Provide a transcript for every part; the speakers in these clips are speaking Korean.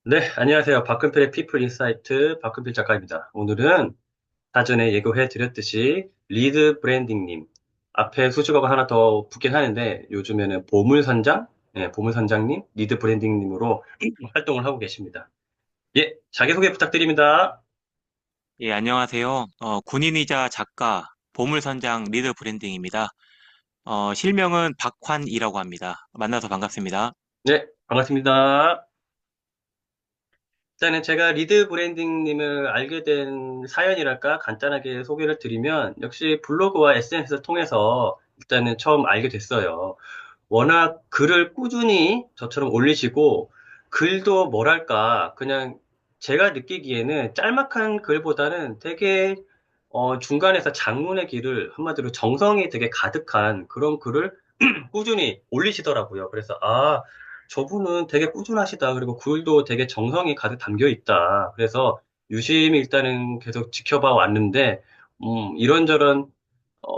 네, 안녕하세요. 박근필의 피플 인사이트 박근필 작가입니다. 오늘은 사전에 예고해 드렸듯이 리드 브랜딩님 앞에 수식어가 하나 더 붙긴 하는데 요즘에는 보물선장, 보물선장님, 리드 브랜딩님으로 활동을 하고 계십니다. 예, 자기소개 부탁드립니다. 예, 안녕하세요. 군인이자 작가, 보물선장 리드 브랜딩입니다. 실명은 박환이라고 합니다. 만나서 반갑습니다. 네, 반갑습니다. 일단은 제가 리드 브랜딩님을 알게 된 사연이랄까 간단하게 소개를 드리면 역시 블로그와 SNS를 통해서 일단은 처음 알게 됐어요. 워낙 글을 꾸준히 저처럼 올리시고 글도 뭐랄까 그냥 제가 느끼기에는 짤막한 글보다는 되게 중간에서 장문의 길을 한마디로 정성이 되게 가득한 그런 글을 꾸준히 올리시더라고요. 그래서 저분은 되게 꾸준하시다. 그리고 글도 되게 정성이 가득 담겨 있다. 그래서 유심히 일단은 계속 지켜봐 왔는데 이런저런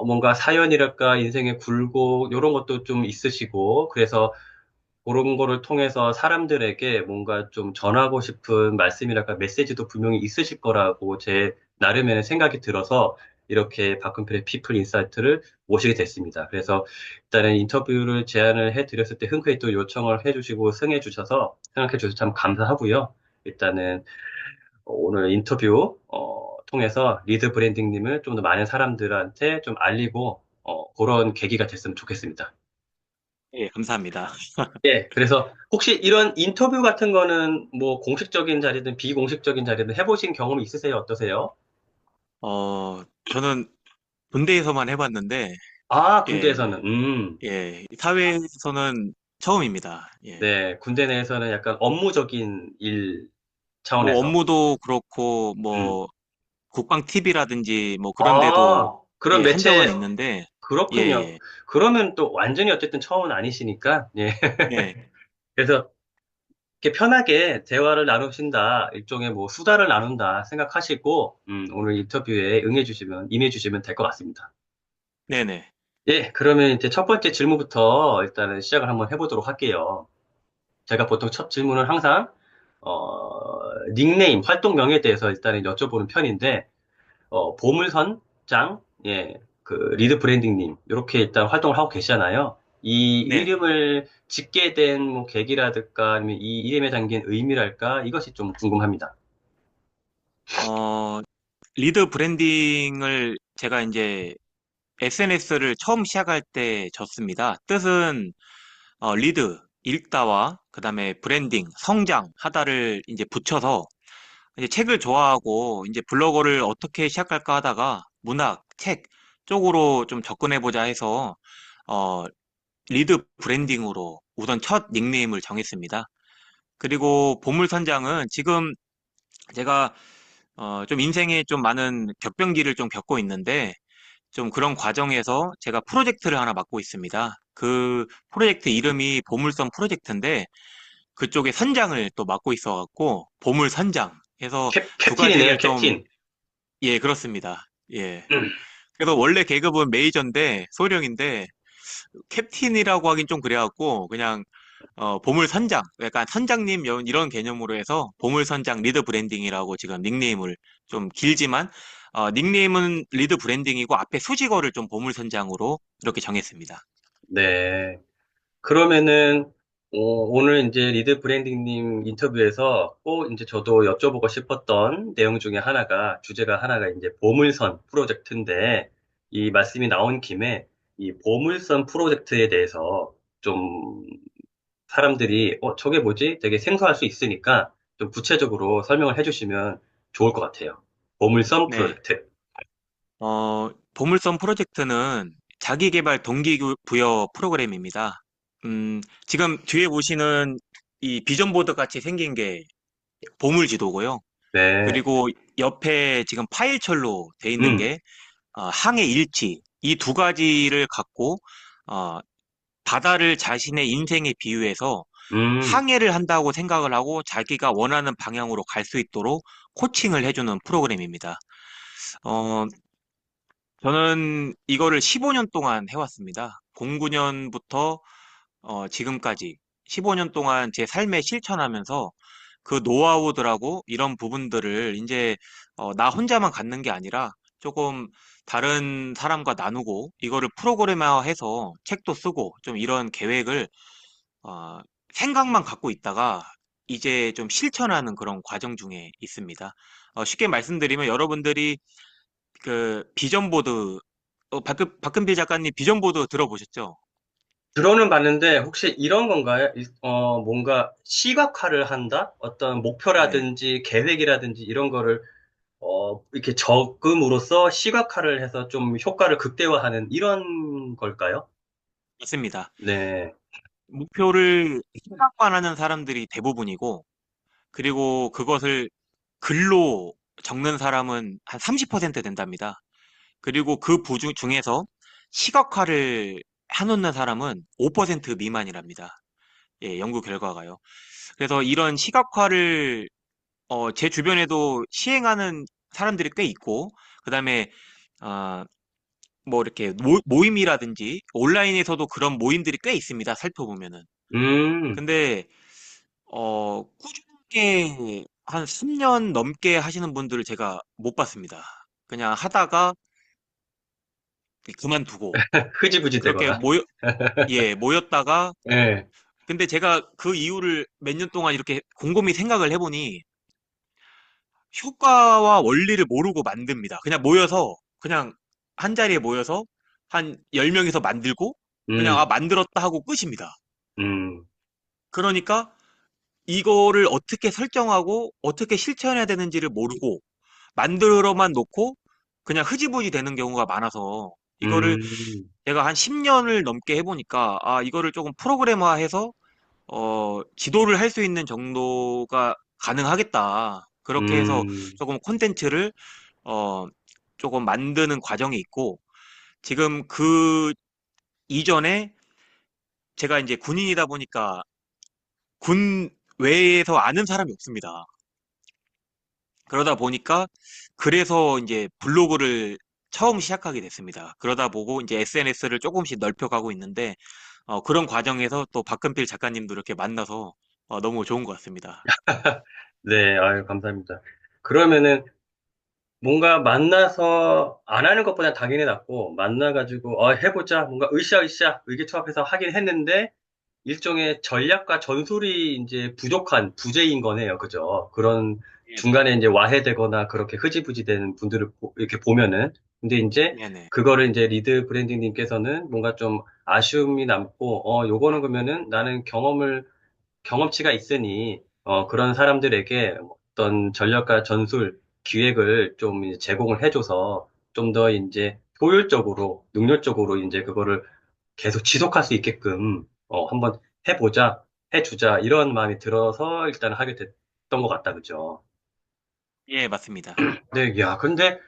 뭔가 사연이랄까 인생의 굴곡 이런 것도 좀 있으시고 그래서 그런 거를 통해서 사람들에게 뭔가 좀 전하고 싶은 말씀이랄까 메시지도 분명히 있으실 거라고 제 나름에는 생각이 들어서 이렇게 박근필의 피플 인사이트를 모시게 됐습니다. 그래서 일단은 인터뷰를 제안을 해드렸을 때 흔쾌히 또 요청을 해주시고 승해주셔서 생각해주셔서 참 감사하고요. 일단은 오늘 인터뷰 통해서 리드 브랜딩님을 좀 더 많은 사람들한테 좀 알리고 그런 계기가 됐으면 좋겠습니다. 예, 감사합니다. 예, 그래서 혹시 이런 인터뷰 같은 거는 뭐 공식적인 자리든 비공식적인 자리든 해보신 경험이 있으세요? 어떠세요? 저는 군대에서만 해봤는데, 아, 예, 군대에서는, 사회에서는 처음입니다. 예. 네, 군대 내에서는 약간 업무적인 일 뭐 차원에서, 업무도 그렇고, 음. 뭐 국방 TV라든지 뭐 그런 데도 그런 예, 한 적은 매체, 있는데, 예, 그렇군요. 예, 그러면 또 완전히 어쨌든 처음은 아니시니까, 예. 네. 그래서 이렇게 편하게 대화를 나누신다, 일종의 뭐 수다를 나눈다 생각하시고, 오늘 인터뷰에 임해주시면 될 것 같습니다. 네네. 예, 그러면 이제 첫 번째 질문부터 일단은 시작을 한번 해보도록 할게요. 제가 보통 첫 질문을 항상, 닉네임, 활동명에 대해서 일단은 여쭤보는 편인데, 보물선장, 예, 그, 리드 브랜딩님, 이렇게 일단 활동을 하고 계시잖아요. 이 네네. 이름을 짓게 된 뭐 계기라든가 아니면 이 이름에 담긴 의미랄까, 이것이 좀 궁금합니다. 어, 리드 브랜딩을 제가 이제 SNS를 처음 시작할 때 졌습니다. 뜻은 리드, 읽다와 그다음에 브랜딩, 성장 하다를 이제 붙여서 이제 책을 좋아하고 이제 블로거를 어떻게 시작할까 하다가 문학, 책 쪽으로 좀 접근해보자 해서 어, 리드 브랜딩으로 우선 첫 닉네임을 정했습니다. 그리고 보물선장은 지금 제가 좀 인생에 좀 많은 격변기를 좀 겪고 있는데 좀 그런 과정에서 제가 프로젝트를 하나 맡고 있습니다. 그 프로젝트 이름이 보물선 프로젝트인데 그쪽에 선장을 또 맡고 있어갖고 보물선장 해서 두 캡틴이네요, 가지를 좀, 캡틴. 예, 그렇습니다. 예. 그래서 원래 계급은 메이저인데 소령인데 캡틴이라고 하긴 좀 그래갖고 그냥 보물선장, 약간 선장님 이런 개념으로 해서 보물선장 리드 브랜딩이라고 지금 닉네임을 좀 길지만 닉네임은 리드 브랜딩이고 앞에 수식어를 좀 보물선장으로 이렇게 정했습니다. 네. 그러면은 오늘 이제 리드 브랜딩님 인터뷰에서 꼭 이제 저도 여쭤보고 싶었던 내용 중에 하나가 주제가 하나가 이제 보물선 프로젝트인데 이 말씀이 나온 김에 이 보물선 프로젝트에 대해서 좀 사람들이 저게 뭐지? 되게 생소할 수 있으니까 좀 구체적으로 설명을 해주시면 좋을 것 같아요. 보물선 네. 프로젝트. 보물선 프로젝트는 자기계발 동기부여 프로그램입니다. 지금 뒤에 보시는 이 비전보드 같이 생긴 게 보물지도고요. 네. 그리고 옆에 지금 파일철로 돼 있는 음, 게 항해 일치. 이 두 가지를 갖고 어, 바다를 자신의 인생에 비유해서 음, 항해를 한다고 생각을 하고 자기가 원하는 방향으로 갈 수 있도록 코칭을 해주는 프로그램입니다. 어, 저는 이거를 15년 동안 해왔습니다. 09년부터 지금까지 15년 동안 제 삶에 실천하면서 그 노하우들하고 이런 부분들을 이제 나 혼자만 갖는 게 아니라 조금 다른 사람과 나누고 이거를 프로그래머해서 책도 쓰고 좀 이런 계획을 어, 생각만 갖고 있다가 이제 좀 실천하는 그런 과정 중에 있습니다. 쉽게 말씀드리면 여러분들이 그 비전보드 박근필 작가님 비전보드 들어보셨죠? 들어는 봤는데 혹시 이런 건가요? 뭔가 시각화를 한다? 어떤 네네. 목표라든지 계획이라든지 이런 거를 이렇게 적음으로써 시각화를 해서 좀 효과를 극대화하는 이런 걸까요? 맞습니다. 네. 목표를 생각만 하는 사람들이 대부분이고, 그리고 그것을 글로 적는 사람은 한 30% 된답니다. 그리고 그 중에서 시각화를 해놓는 사람은 5% 미만이랍니다. 예, 연구 결과가요. 그래서 이런 시각화를 제 주변에도 시행하는 사람들이 꽤 있고, 그다음에 어, 뭐 이렇게 모임이라든지 온라인에서도 그런 모임들이 꽤 있습니다. 살펴보면은. 음, 근데 꾸준하게 한 10년 넘게 하시는 분들을 제가 못 봤습니다. 그냥 하다가 그만두고 흐지부지 그렇게 되거나. 예, 모였다가 네. 근데 제가 그 이유를 몇 년 동안 이렇게 곰곰이 생각을 해보니 효과와 원리를 모르고 만듭니다. 그냥 모여서 그냥 한 자리에 모여서 한 10명에서 만들고 그냥 음, 만들었다 하고 끝입니다. 음, 그러니까 이거를 어떻게 설정하고 어떻게 실천해야 되는지를 모르고 만들어만 놓고 그냥 흐지부지 되는 경우가 많아서 이거를 음, 제가 한 10년을 넘게 해보니까 이거를 조금 프로그래머화해서 지도를 할 수 있는 정도가 가능하겠다. 그렇게 해서 음. 조금 콘텐츠를 어, 조금 만드는 과정이 있고 지금 그 이전에 제가 이제 군인이다 보니까 군 외에서 아는 사람이 없습니다. 그러다 보니까 그래서 이제 블로그를 처음 시작하게 됐습니다. 그러다 보고 이제 SNS를 조금씩 넓혀가고 있는데 그런 과정에서 또 박근필 작가님도 이렇게 만나서 너무 좋은 것 같습니다. 네, 아유, 감사합니다. 그러면은 뭔가 만나서 안 하는 것보다 당연히 낫고 만나가지고 해보자 뭔가 으쌰으쌰 의기투합해서 하긴 했는데 일종의 전략과 전술이 이제 부족한 부재인 거네요. 그죠? 그런 네네. 중간에 이제 와해되거나 그렇게 흐지부지 되는 분들을 이렇게 보면은 근데 이제 네네. 그거를 이제 리드 브랜딩님께서는 뭔가 좀 아쉬움이 남고 요거는 그러면은 나는 경험치가 있으니 그런 사람들에게 어떤 전략과 전술 기획을 좀 이제 제공을 해줘서 좀 더 이제 효율적으로 능률적으로 이제 그거를 계속 지속할 수 있게끔 한번 해보자 해주자 이런 마음이 들어서 일단 하게 됐던 것 같다 그죠? 예, 맞습니다. 네, 야 근데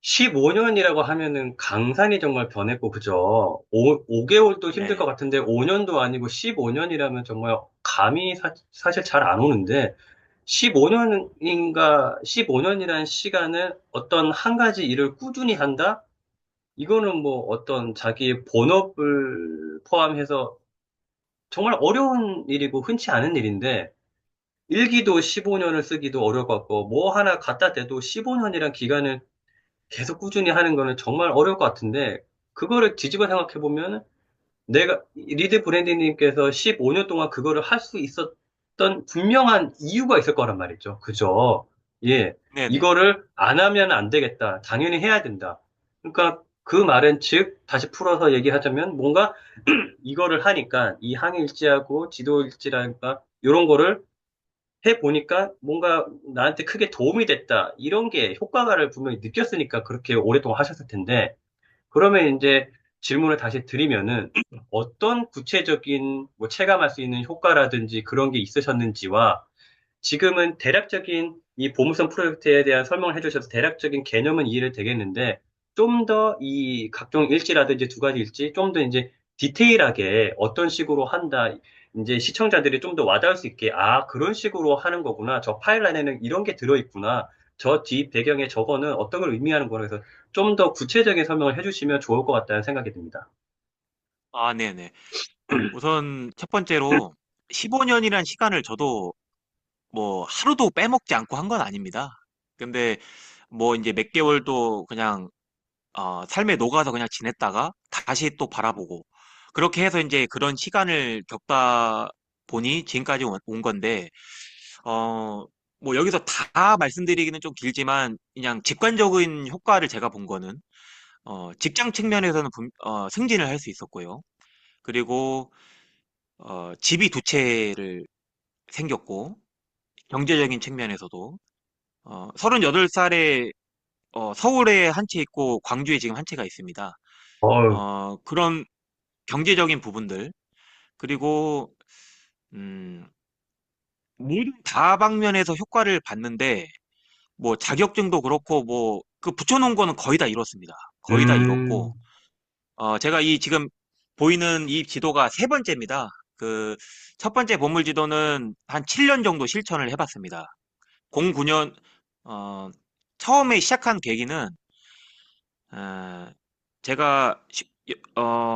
15년이라고 하면은 강산이 정말 변했고, 그죠? 5개월도 힘들 것 네네. 같은데, 5년도 아니고 15년이라면 정말 감이 사실 잘 안 오는데, 15년인가, 15년이라는 시간을 어떤 한 가지 일을 꾸준히 한다? 이거는 뭐 어떤 자기의 본업을 포함해서 정말 어려운 일이고 흔치 않은 일인데, 일기도 15년을 쓰기도 어려울 것 같고, 뭐 하나 갖다 대도 15년이란 기간을 계속 꾸준히 하는 거는 정말 어려울 것 같은데, 그거를 뒤집어 생각해 보면, 리드 브랜디님께서 15년 동안 그거를 할 수 있었던 분명한 이유가 있을 거란 말이죠. 그죠? 예. 네네. 이거를 안 하면 안 되겠다. 당연히 해야 된다. 그러니까 그 말은 즉, 다시 풀어서 얘기하자면, 뭔가 이거를 하니까, 이 항해일지하고 지도일지랄까, 이런 거를 해보니까 뭔가 나한테 크게 도움이 됐다. 이런 게 효과를 분명히 느꼈으니까 그렇게 오랫동안 하셨을 텐데, 그러면 이제 질문을 다시 드리면은 어떤 구체적인 뭐 체감할 수 있는 효과라든지 그런 게 있으셨는지와 지금은 대략적인 이 보물선 프로젝트에 대한 설명을 해주셔서 대략적인 개념은 이해를 되겠는데 좀 더 이 각종 일지라든지 두 가지 일지 좀 더 이제 디테일하게 어떤 식으로 한다. 이제 시청자들이 좀 더 와닿을 수 있게 그런 식으로 하는 거구나. 저 파일 안에는 이런 게 들어있구나. 저 뒤 배경에 저거는 어떤 걸 의미하는 거라 해서 좀 더 구체적인 설명을 해주시면 좋을 것 같다는 생각이 듭니다. 네네. 우선 첫 번째로 15년이란 시간을 저도 뭐 하루도 빼먹지 않고 한 건 아닙니다. 근데 뭐 이제 몇 개월도 그냥 삶에 녹아서 그냥 지냈다가 다시 또 바라보고 그렇게 해서 이제 그런 시간을 겪다 보니 지금까지 온 건데 어, 뭐 여기서 다 말씀드리기는 좀 길지만 그냥 직관적인 효과를 제가 본 거는 직장 측면에서는 승진을 할 수 있었고요. 그리고 집이 두 채를 생겼고 경제적인 측면에서도 38살에 서울에 한 채 있고 광주에 지금 한 채가 있습니다. 어우, 그런 경제적인 부분들 그리고 음, 모든 다방면에서 효과를 봤는데 뭐 자격증도 그렇고 뭐 그 붙여놓은 거는 거의 다 이뤘습니다. 거의 다 이뤘고 음, 제가 이 지금 보이는 이 지도가 세 번째입니다. 그 첫 번째 보물 지도는 한 7년 정도 실천을 해봤습니다. 09년 처음에 시작한 계기는 어, 제가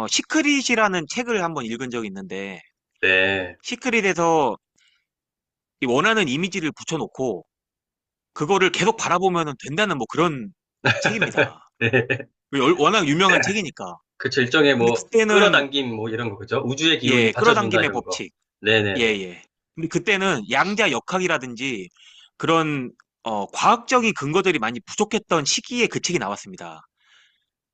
시크릿이라는 책을 한번 읽은 적이 있는데 네. 시크릿에서 이 원하는 이미지를 붙여놓고 그거를 계속 바라보면 된다는 뭐 그런 책입니다. 네. 워낙 유명한 책이니까. 그쵸, 일종의 근데 뭐, 그때는 끌어당김 뭐 이런 거, 그죠? 우주의 기운이 예, 받쳐준다 끌어당김의 이런 거. 법칙. 예, 네네네. 예. 근데 그때는 양자 역학이라든지 그런 과학적인 근거들이 많이 부족했던 시기에 그 책이 나왔습니다.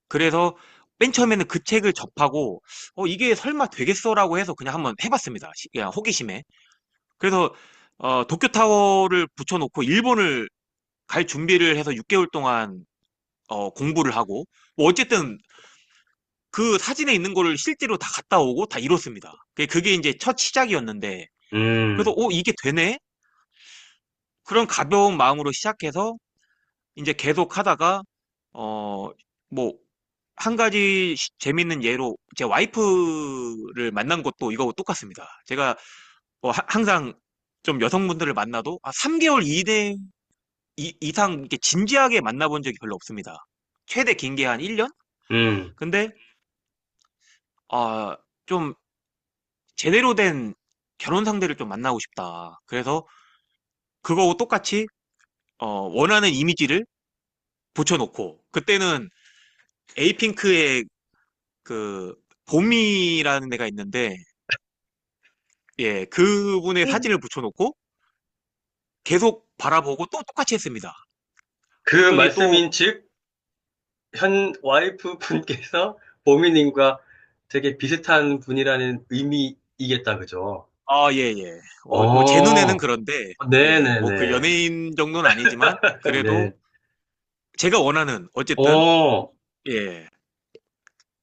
그래서 맨 처음에는 그 책을 접하고 이게 설마 되겠어라고 해서 그냥 한번 해봤습니다. 그냥 호기심에. 그래서 도쿄타워를 붙여놓고 일본을 갈 준비를 해서 6개월 동안 공부를 하고 뭐 어쨌든 그 사진에 있는 거를 실제로 다 갔다 오고 다 이뤘습니다. 그게 이제 첫 시작이었는데 그래서 음, 이게 되네? 그런 가벼운 마음으로 시작해서 이제 계속 하다가 어 뭐 한 가지 재밌는 예로 제 와이프를 만난 것도 이거 똑같습니다. 제가 항상 좀 여성분들을 만나도 3개월 이내 이상 이렇게 진지하게 만나본 적이 별로 없습니다. 최대 긴 게 한 1년? 음. 근데 좀 제대로 된 결혼 상대를 좀 만나고 싶다. 그래서 그거하고 똑같이 원하는 이미지를 붙여놓고 그때는 에이핑크의 그 봄이라는 애가 있는데 예 그분의 사진을 붙여놓고 계속 바라보고 또 똑같이 했습니다. 그 그랬더니 또 말씀인 즉, 현 와이프 분께서 보미님과 되게 비슷한 분이라는 의미이겠다, 그죠? 예, 예. 뭐 제 눈에는 어, 그런데 예, 뭐 그 네네네. 연예인 정도는 아니지만 그래도 네. 제가 원하는 어쨌든 어, 예.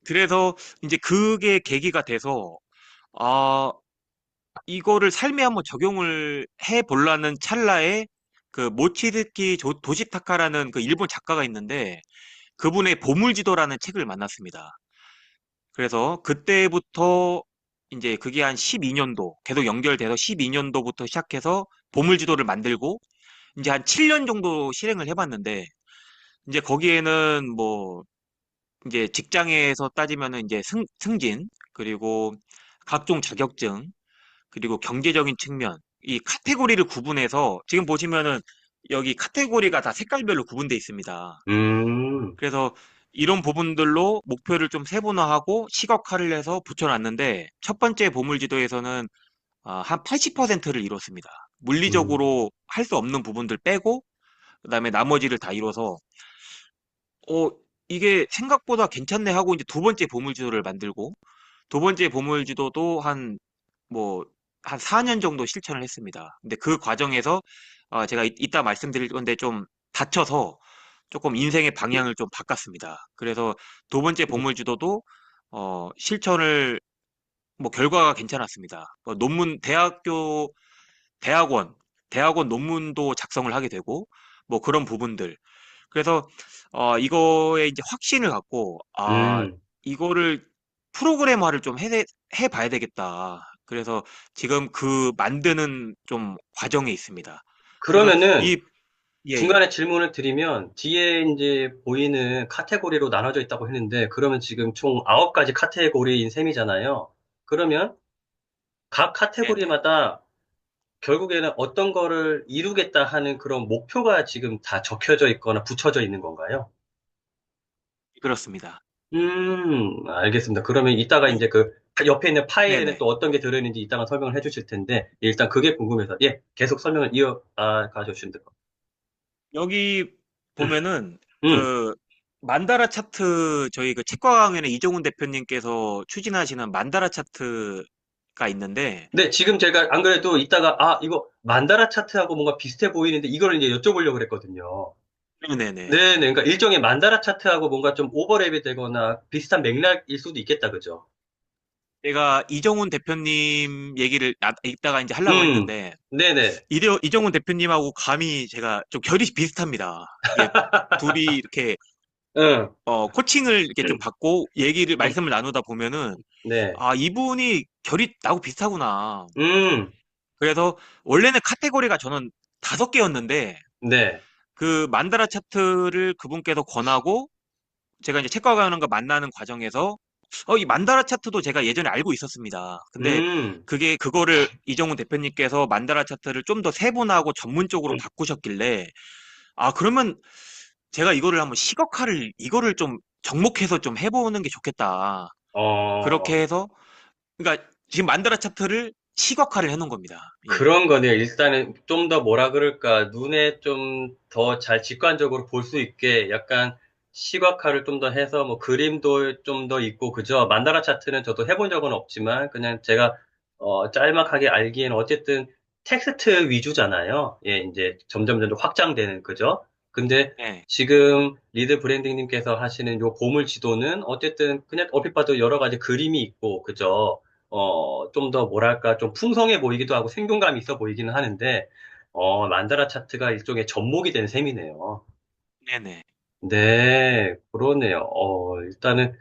그래서 이제 그게 계기가 돼서 아 이거를 삶에 한번 적용을 해 보려는 찰나에 그 모치즈키 도시타카라는 그 일본 작가가 있는데 그분의 보물지도라는 책을 만났습니다. 그래서 그때부터 이제 그게 한 12년도 계속 연결돼서 12년도부터 시작해서 보물지도를 만들고 이제 한 7년 정도 실행을 해봤는데 이제 거기에는 뭐 이제 직장에서 따지면은 이제 승진 그리고 각종 자격증 그리고 경제적인 측면, 이 카테고리를 구분해서 지금 보시면은 여기 카테고리가 다 색깔별로 구분되어 있습니다. 음, 그래서 이런 부분들로 목표를 좀 세분화하고 시각화를 해서 붙여놨는데 첫 번째 보물지도에서는 한 80%를 이뤘습니다. 음, 물리적으로 할 수 없는 부분들 빼고 그다음에 나머지를 다 이뤄서 어, 이게 생각보다 괜찮네 하고 이제 두 번째 보물지도를 만들고 두 번째 보물지도도 한 4년 정도 실천을 했습니다. 근데 그 과정에서 제가 이따 말씀드릴 건데 좀 다쳐서 조금 인생의 방향을 좀 바꿨습니다. 그래서 두 번째 보물지도도 실천을 뭐 결과가 괜찮았습니다. 논문 대학원 대학원 논문도 작성을 하게 되고 뭐 그런 부분들. 그래서 이거에 이제 확신을 갖고 음. 이거를 프로그래머를 좀 해봐야 되겠다. 그래서 지금 그 만드는 좀 과정에 있습니다. 그래서 그러면은 예, 예. 중간에 질문을 드리면 뒤에 이제 보이는 카테고리로 나눠져 있다고 했는데 그러면 지금 총 9가지 카테고리인 셈이잖아요. 그러면 각 네네. 카테고리마다 결국에는 어떤 거를 이루겠다 하는 그런 목표가 지금 다 적혀져 있거나 붙여져 있는 건가요? 그렇습니다. 알겠습니다. 그러면 이따가 이- 이제 그 옆에 있는 파일에는 네네. 또 어떤 게 들어있는지 이따가 설명을 해 주실 텐데, 일단 그게 궁금해서, 예, 계속 설명을 이어가 주시면 돼요. 여기 보면은 음, 그 만다라 차트 저희 그 치과 강연의 이종훈 대표님께서 추진하시는 만다라 차트가 있는데 네, 지금 제가 안 그래도 이따가, 이거 만다라 차트하고 뭔가 비슷해 보이는데, 이걸 이제 여쭤보려고 그랬거든요. 네네네. 네네, 그러니까 일종의 만다라 차트하고 뭔가 좀 오버랩이 되거나 비슷한 맥락일 수도 있겠다, 그죠? 제가 이종훈 대표님 얘기를 이따가 이제 하려고 음, 했는데 네네. 이종훈 대표님하고 감이 제가 좀 결이 비슷합니다. 이게 둘이 이렇게 응, 코칭을 이렇게 좀 받고 얘기를 음, 말씀을 나누다 보면은 네. 아 이분이 결이 나하고 비슷하구나. 음, 그래서 원래는 카테고리가 저는 5개였는데 네. 그 만다라 차트를 그분께서 권하고 제가 이제 책과 가는거 만나는 과정에서 이 만다라 차트도 제가 예전에 알고 있었습니다. 근데 음, 그거를 이정훈 대표님께서 만다라 차트를 좀 더 세분화하고 전문적으로 바꾸셨길래 그러면 제가 이거를 한번 이거를 좀 접목해서 좀 해보는 게 좋겠다. 그렇게 어, 해서 그러니까 지금 만다라 차트를 시각화를 해놓은 겁니다. 예. 그런 거네요. 일단은 좀 더 뭐라 그럴까, 눈에 좀 더 잘 직관적으로 볼 수 있게 약간 시각화를 좀 더 해서 뭐 그림도 좀 더 있고, 그죠? 만다라 차트는 저도 해본 적은 없지만 그냥 제가 짤막하게 알기에는 어쨌든 텍스트 위주잖아요. 예, 이제 점점 확장되는, 그죠? 근데 예. 지금 리드 브랜딩님께서 하시는 요 보물 지도는 어쨌든 그냥 얼핏 봐도 여러 가지 그림이 있고, 그죠? 좀 더 뭐랄까, 좀 풍성해 보이기도 하고 생동감이 있어 보이기는 하는데, 만다라 차트가 일종의 접목이 된 셈이네요. 네네. 네, 그러네요. 일단은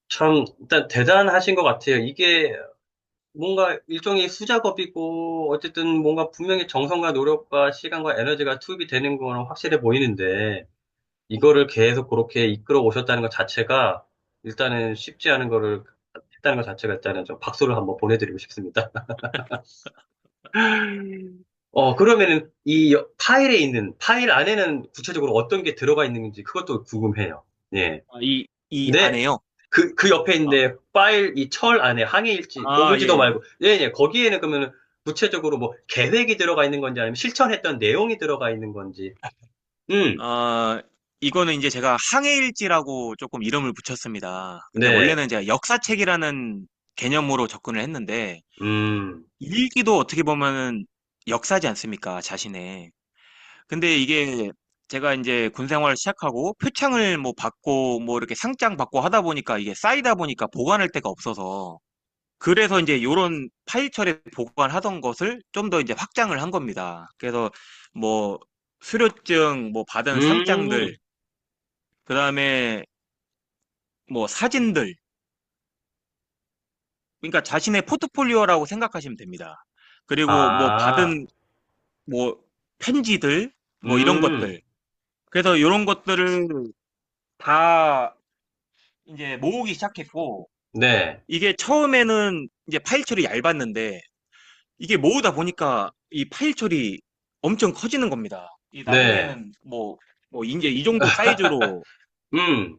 참, 일단 대단하신 것 같아요. 이게 뭔가 일종의 수작업이고, 어쨌든 뭔가 분명히 정성과 노력과 시간과 에너지가 투입이 되는 건 확실해 보이는데, 이거를 계속 그렇게 이끌어 오셨다는 것 자체가 일단은 쉽지 않은 거를 했다는 것 자체가 일단은 좀 박수를 한번 보내드리고 싶습니다. 그러면은 파일에 있는, 파일 안에는 구체적으로 어떤 게 들어가 있는지 그것도 궁금해요. 예. 이 네. 안에요. 그 옆에 아, 있는데 파일, 이 철 안에 항해일지, 보물지도 예. 말고, 예, 예. 거기에는 그러면은 구체적으로 뭐 계획이 들어가 있는 건지 아니면 실천했던 내용이 들어가 있는 건지. 음, 아, 이거는 이제 제가 항해일지라고 조금 이름을 붙였습니다. 근데 네. 원래는 제가 역사책이라는 개념으로 접근을 했는데, 음, 일기도 어떻게 보면은 역사지 않습니까? 자신의. 근데 이게 제가 이제 군 생활을 시작하고 표창을 뭐 받고 뭐 이렇게 상장 받고 하다 보니까 이게 쌓이다 보니까 보관할 데가 없어서 그래서 이제 요런 파일처리에 보관하던 것을 좀 더 이제 확장을 한 겁니다. 그래서 뭐 수료증 뭐 받은 음, 상장들, 그다음에 뭐 사진들, 그러니까 자신의 포트폴리오라고 생각하시면 됩니다. 그리고 뭐 아, 받은 뭐 편지들, 뭐 이런 음, 것들. 그래서 이런 것들을 다 이제 모으기 시작했고, 네, 이게 처음에는 이제 파일 처리 얇았는데, 이게 모으다 보니까 이 파일 처리 엄청 커지는 겁니다. 이 네, 나중에는 뭐 이제 이 정도 사이즈로. 음,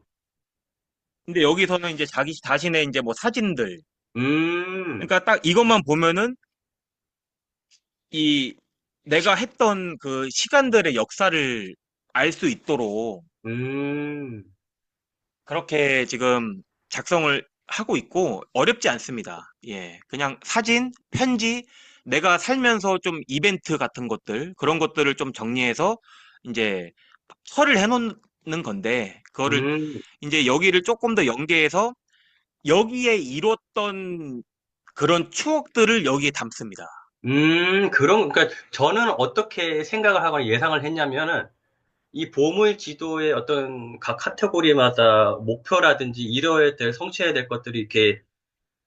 근데 여기서는 이제 자기 자신의 이제 뭐 사진들. 음, 그러니까 딱 이것만 보면은 이 내가 했던 그 시간들의 역사를 알 수 있도록 음, 그렇게 지금 작성을 하고 있고 어렵지 않습니다. 예. 그냥 사진, 편지, 내가 살면서 좀 이벤트 같은 것들, 그런 것들을 좀 정리해서 이제 설을 해놓는 건데, 그거를 음, 이제 여기를 조금 더 연계해서 여기에 이뤘던 그런 추억들을 여기에 담습니다. 그러니까 저는 어떻게 생각을 하거나 예상을 했냐면은, 이 보물 지도의 어떤 각 카테고리마다 목표라든지 이뤄야 될, 성취해야 될 것들이 이렇게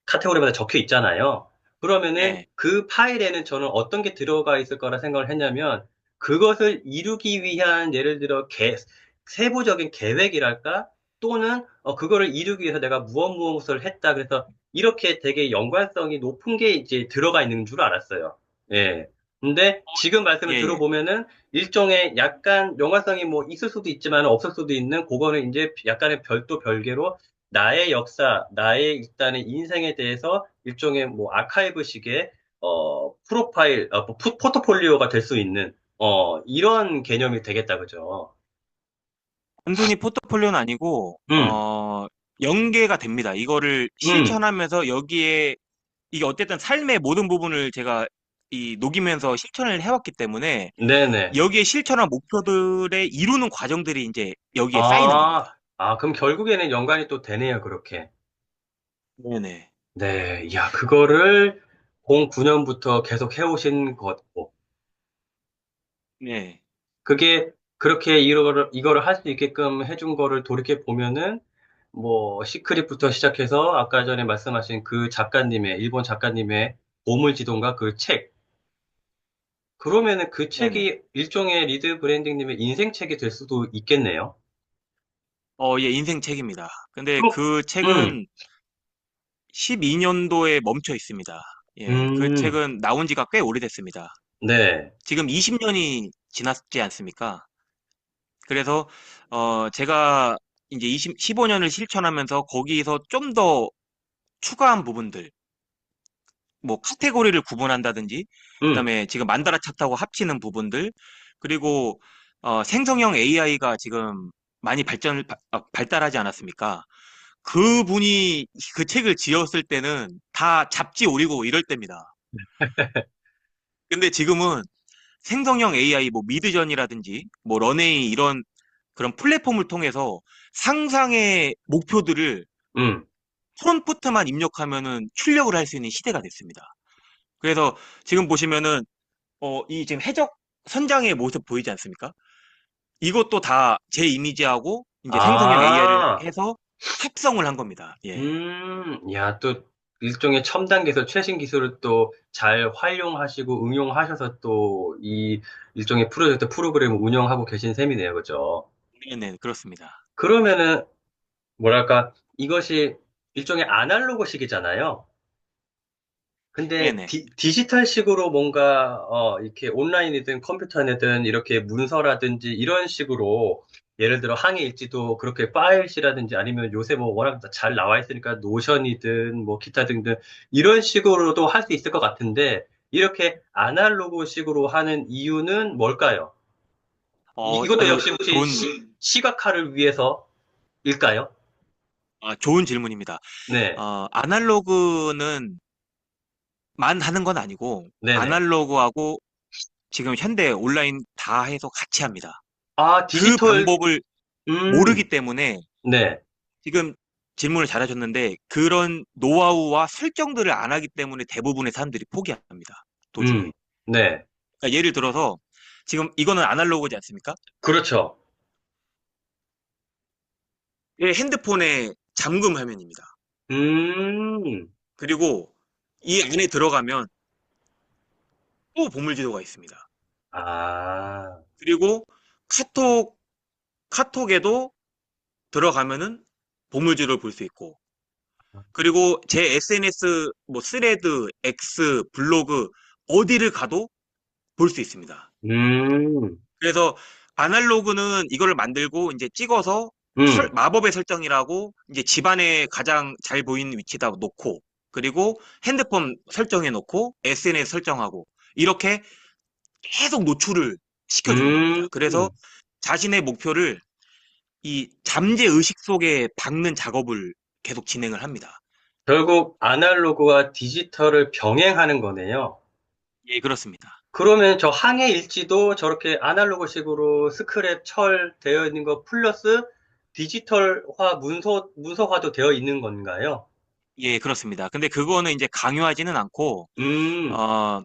카테고리마다 적혀 있잖아요. 그러면은 네. 그 파일에는 저는 어떤 게 들어가 있을 거라 생각을 했냐면 그것을 이루기 위한 예를 들어 세부적인 계획이랄까? 또는 그거를 이루기 위해서 내가 무엇을 했다. 그래서 이렇게 되게 연관성이 높은 게 이제 들어가 있는 줄 알았어요. 예. 근데 지금 말씀을 예, 예. 들어보면은 일종의 약간 연관성이 뭐 있을 수도 있지만 없을 수도 있는 그거는 이제 약간의 별도 별개로 나의 역사, 나의 일단의 인생에 대해서 일종의 뭐 아카이브식의 프로파일, 뭐 포트폴리오가 될 수 있는 이런 개념이 되겠다 그죠? 단순히 포트폴리오는 아니고, 음, 연계가 됩니다. 이거를 음, 실천하면서 여기에, 이게 어쨌든 삶의 모든 부분을 제가 녹이면서 실천을 해왔기 때문에, 네네. 여기에 실천한 목표들의 이루는 과정들이 이제 여기에 쌓이는 겁니다. 그럼 결국에는 연관이 또 되네요, 그렇게. 네네. 네, 야, 그거를 09년부터 계속 해오신 거고, 네. 그게 그렇게 이거를 할 수 있게끔 해준 거를 돌이켜 보면은, 뭐, 시크릿부터 시작해서 아까 전에 말씀하신 그 작가님의, 일본 작가님의 보물지도인가 그 책. 그러면은 그 네네. 책이 일종의 리드 브랜딩님의 인생책이 될 수도 있겠네요. 예, 인생 책입니다. 근데 그럼, 그 음, 책은 12년도에 멈춰 있습니다. 예, 그 음, 책은 나온 지가 꽤 오래됐습니다. 네, 지금 20년이 지났지 않습니까? 그래서, 제가 이제 15년을 실천하면서 거기서 좀 더 추가한 부분들, 뭐 카테고리를 구분한다든지, 음, 그다음에 지금 만다라 차트하고 합치는 부분들, 그리고 생성형 AI가 지금 많이 발달하지 않았습니까? 그분이 그 책을 지었을 때는 다 잡지 오리고 이럴 때입니다. 근데 지금은 생성형 AI, 뭐 미드전이라든지, 뭐 런웨이 이런 그런 플랫폼을 통해서 상상의 목표들을 음, 프롬프트만 입력하면은 출력을 할 수 있는 시대가 됐습니다. 그래서 지금 보시면은 이 지금 해적 선장의 모습 보이지 않습니까? 이것도 다 제 이미지하고 이제 생성형 AI를 아, 해서 합성을 한 겁니다. 예. 야, 또 일종의 첨단 기술, 최신 기술을 또 잘 활용하시고 응용하셔서 또 이 일종의 프로젝트 프로그램을 운영하고 계신 셈이네요. 그죠? 네네, 그렇습니다. 그러면은, 뭐랄까, 이것이 일종의 아날로그식이잖아요. 근데 네네. 디지털식으로 뭔가 이렇게 온라인이든 컴퓨터든 이렇게 문서라든지 이런 식으로 예를 들어 항해 일지도 그렇게 파일시라든지 아니면 요새 뭐 워낙 잘 나와 있으니까 노션이든 뭐 기타 등등 이런 식으로도 할 수 있을 것 같은데 이렇게 아날로그식으로 하는 이유는 뭘까요? 이것도 아주 역시 혹시 좋은, 시각화를 위해서일까요? 좋은 질문입니다. 네, 아날로그는 만 하는 건 아니고, 네네. 아날로그하고 지금 현대 온라인 다 해서 같이 합니다. 아, 그 디지털, 방법을 음, 모르기 때문에 네, 지금 질문을 잘하셨는데 그런 노하우와 설정들을 안 하기 때문에 대부분의 사람들이 포기합니다. 도중에. 음, 네. 그러니까 예를 들어서 지금 이거는 아날로그지 않습니까? 그렇죠. 이 핸드폰의 잠금 화면입니다. 음, 그리고 이 안에 들어가면 또 보물지도가 있습니다. 아, 그리고 카톡, 카톡에도 들어가면은 보물지도를 볼 수 있고 그리고 제 SNS 뭐 스레드, X, 블로그 어디를 가도 볼 수 있습니다. 음, 그래서 아날로그는 이거를 만들고 이제 찍어서 음, 마법의 설정이라고 이제 집안에 가장 잘 보이는 위치에다 놓고 그리고 핸드폰 설정해 놓고 SNS 설정하고 이렇게 계속 노출을 시켜주는 겁니다. 음. 그래서 자신의 목표를 이 잠재 의식 속에 박는 작업을 계속 진행을 합니다. 결국 아날로그와 디지털을 병행하는 거네요. 예, 그렇습니다. 그러면 저 항해 일지도 저렇게 아날로그식으로 스크랩, 철 되어 있는 거 플러스 디지털화, 문서화도 되어 있는 건가요? 예, 그렇습니다. 근데 그거는 이제 강요하지는 않고 음, 어,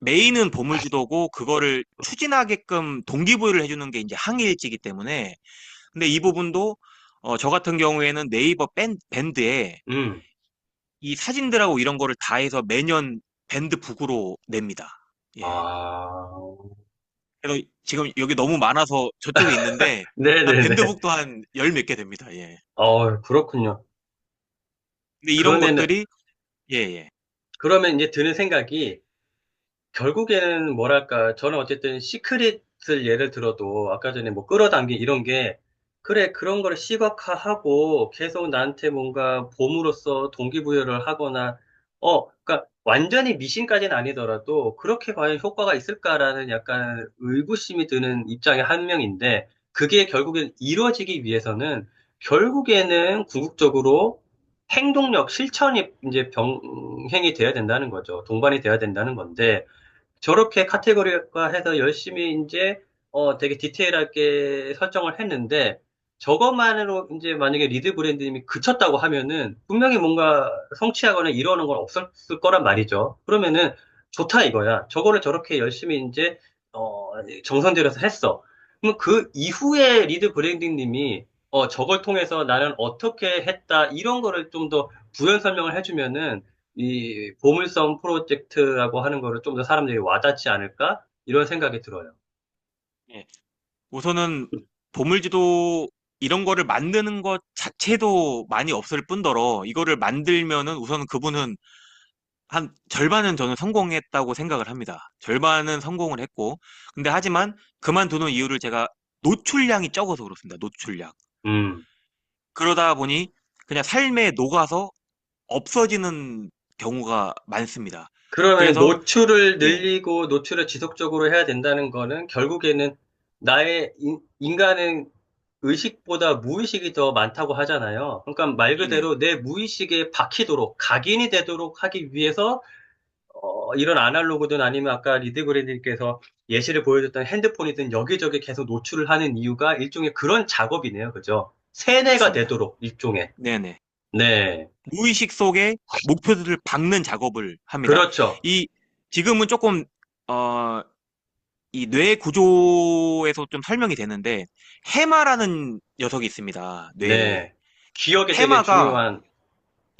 메인은 보물지도고 그거를 추진하게끔 동기부여를 해주는 게 이제 항해일지이기 때문에 근데 이 부분도 저 같은 경우에는 네이버 밴드에 음. 이 사진들하고 이런 거를 다 해서 매년 밴드북으로 냅니다. 예. 아, 그래서 지금 여기 너무 많아서 저쪽에 있는데 한 네네네. 밴드북도 한 열 몇 개 됩니다. 예. 그렇군요. 근데 이런 그러면은, 것들이 예, 예. 그러면 이제 드는 생각이 결국에는 뭐랄까, 저는 어쨌든 시크릿을 예를 들어도 아까 전에 뭐 끌어당긴 이런 게, 그래, 그런 거를 시각화하고 계속 나한테 뭔가 봄으로써 동기부여를 하거나, 그러니까 완전히 미신까지는 아니더라도 그렇게 과연 효과가 있을까라는 약간 의구심이 드는 입장의 한 명인데, 그게 결국엔 이루어지기 위해서는 결국에는 궁극적으로 행동력, 실천이 이제 병행이 돼야 된다는 거죠. 동반이 돼야 된다는 건데, 저렇게 카테고리화해서 열심히 이제 되게 디테일하게 설정을 했는데 저것만으로 이제 만약에 리드 브랜드님이 그쳤다고 하면은 분명히 뭔가 성취하거나 이러는 건 없었을 거란 말이죠. 그러면은 좋다 이거야. 저거를 저렇게 열심히 이제 어, 정성 들여서 했어. 그럼 그 이후에 리드 브랜딩님이 저걸 통해서 나는 어떻게 했다 이런 거를 좀 더 부연 설명을 해주면은 이 보물섬 프로젝트라고 하는 거를 좀 더 사람들이 와닿지 않을까? 이런 생각이 들어요. 예. 우선은 보물지도 이런 거를 만드는 것 자체도 많이 없을 뿐더러 이거를 만들면은 우선 그분은 한 절반은 저는 성공했다고 생각을 합니다. 절반은 성공을 했고, 근데 하지만 그만두는 이유를 제가 노출량이 적어서 그렇습니다. 노출량. 음. 그러다 보니 그냥 삶에 녹아서 없어지는 경우가 많습니다. 그러면 그래서, 노출을 예, 늘리고 노출을 지속적으로 해야 된다는 거는 결국에는 나의 인간은 의식보다 무의식이 더 많다고 하잖아요. 그러니까 말 네네, 그대로 내 무의식에 박히도록 각인이 되도록 하기 위해서 이런 아날로그든 아니면 아까 리드 그랜드님께서 예시를 보여줬던 핸드폰이든 여기저기 계속 노출을 하는 이유가 일종의 그런 작업이네요. 그죠? 세뇌가 맞습니다. 되도록 일종의. 네네. 네. 무의식 속에 목표들을 박는 작업을 합니다. 그렇죠. 이, 지금은 조금, 어, 이 뇌 구조에서 좀 설명이 되는데, 해마라는 녀석이 있습니다. 뇌에. 네. 기억에 되게 해마가, 중요한,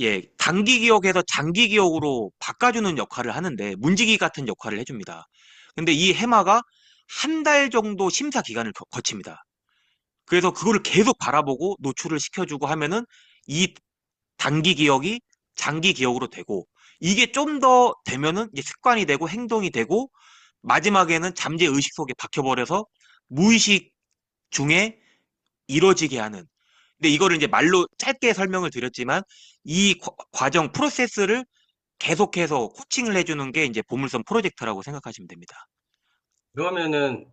예, 단기 기억에서 장기 기억으로 바꿔주는 역할을 하는데, 문지기 같은 역할을 해줍니다. 근데 이 해마가 한 달 정도 심사 기간을 거칩니다. 그래서 그거를 계속 바라보고 노출을 시켜주고 하면은 이 단기 기억이 장기 기억으로 되고, 이게 좀 더 되면은 이제 습관이 되고 행동이 되고, 마지막에는 잠재 의식 속에 박혀버려서 무의식 중에 이루어지게 하는. 근데 이거를 이제 말로 짧게 설명을 드렸지만 이 과정 프로세스를 계속해서 코칭을 해주는 게 이제 보물섬 프로젝트라고 생각하시면 됩니다. 그러면은,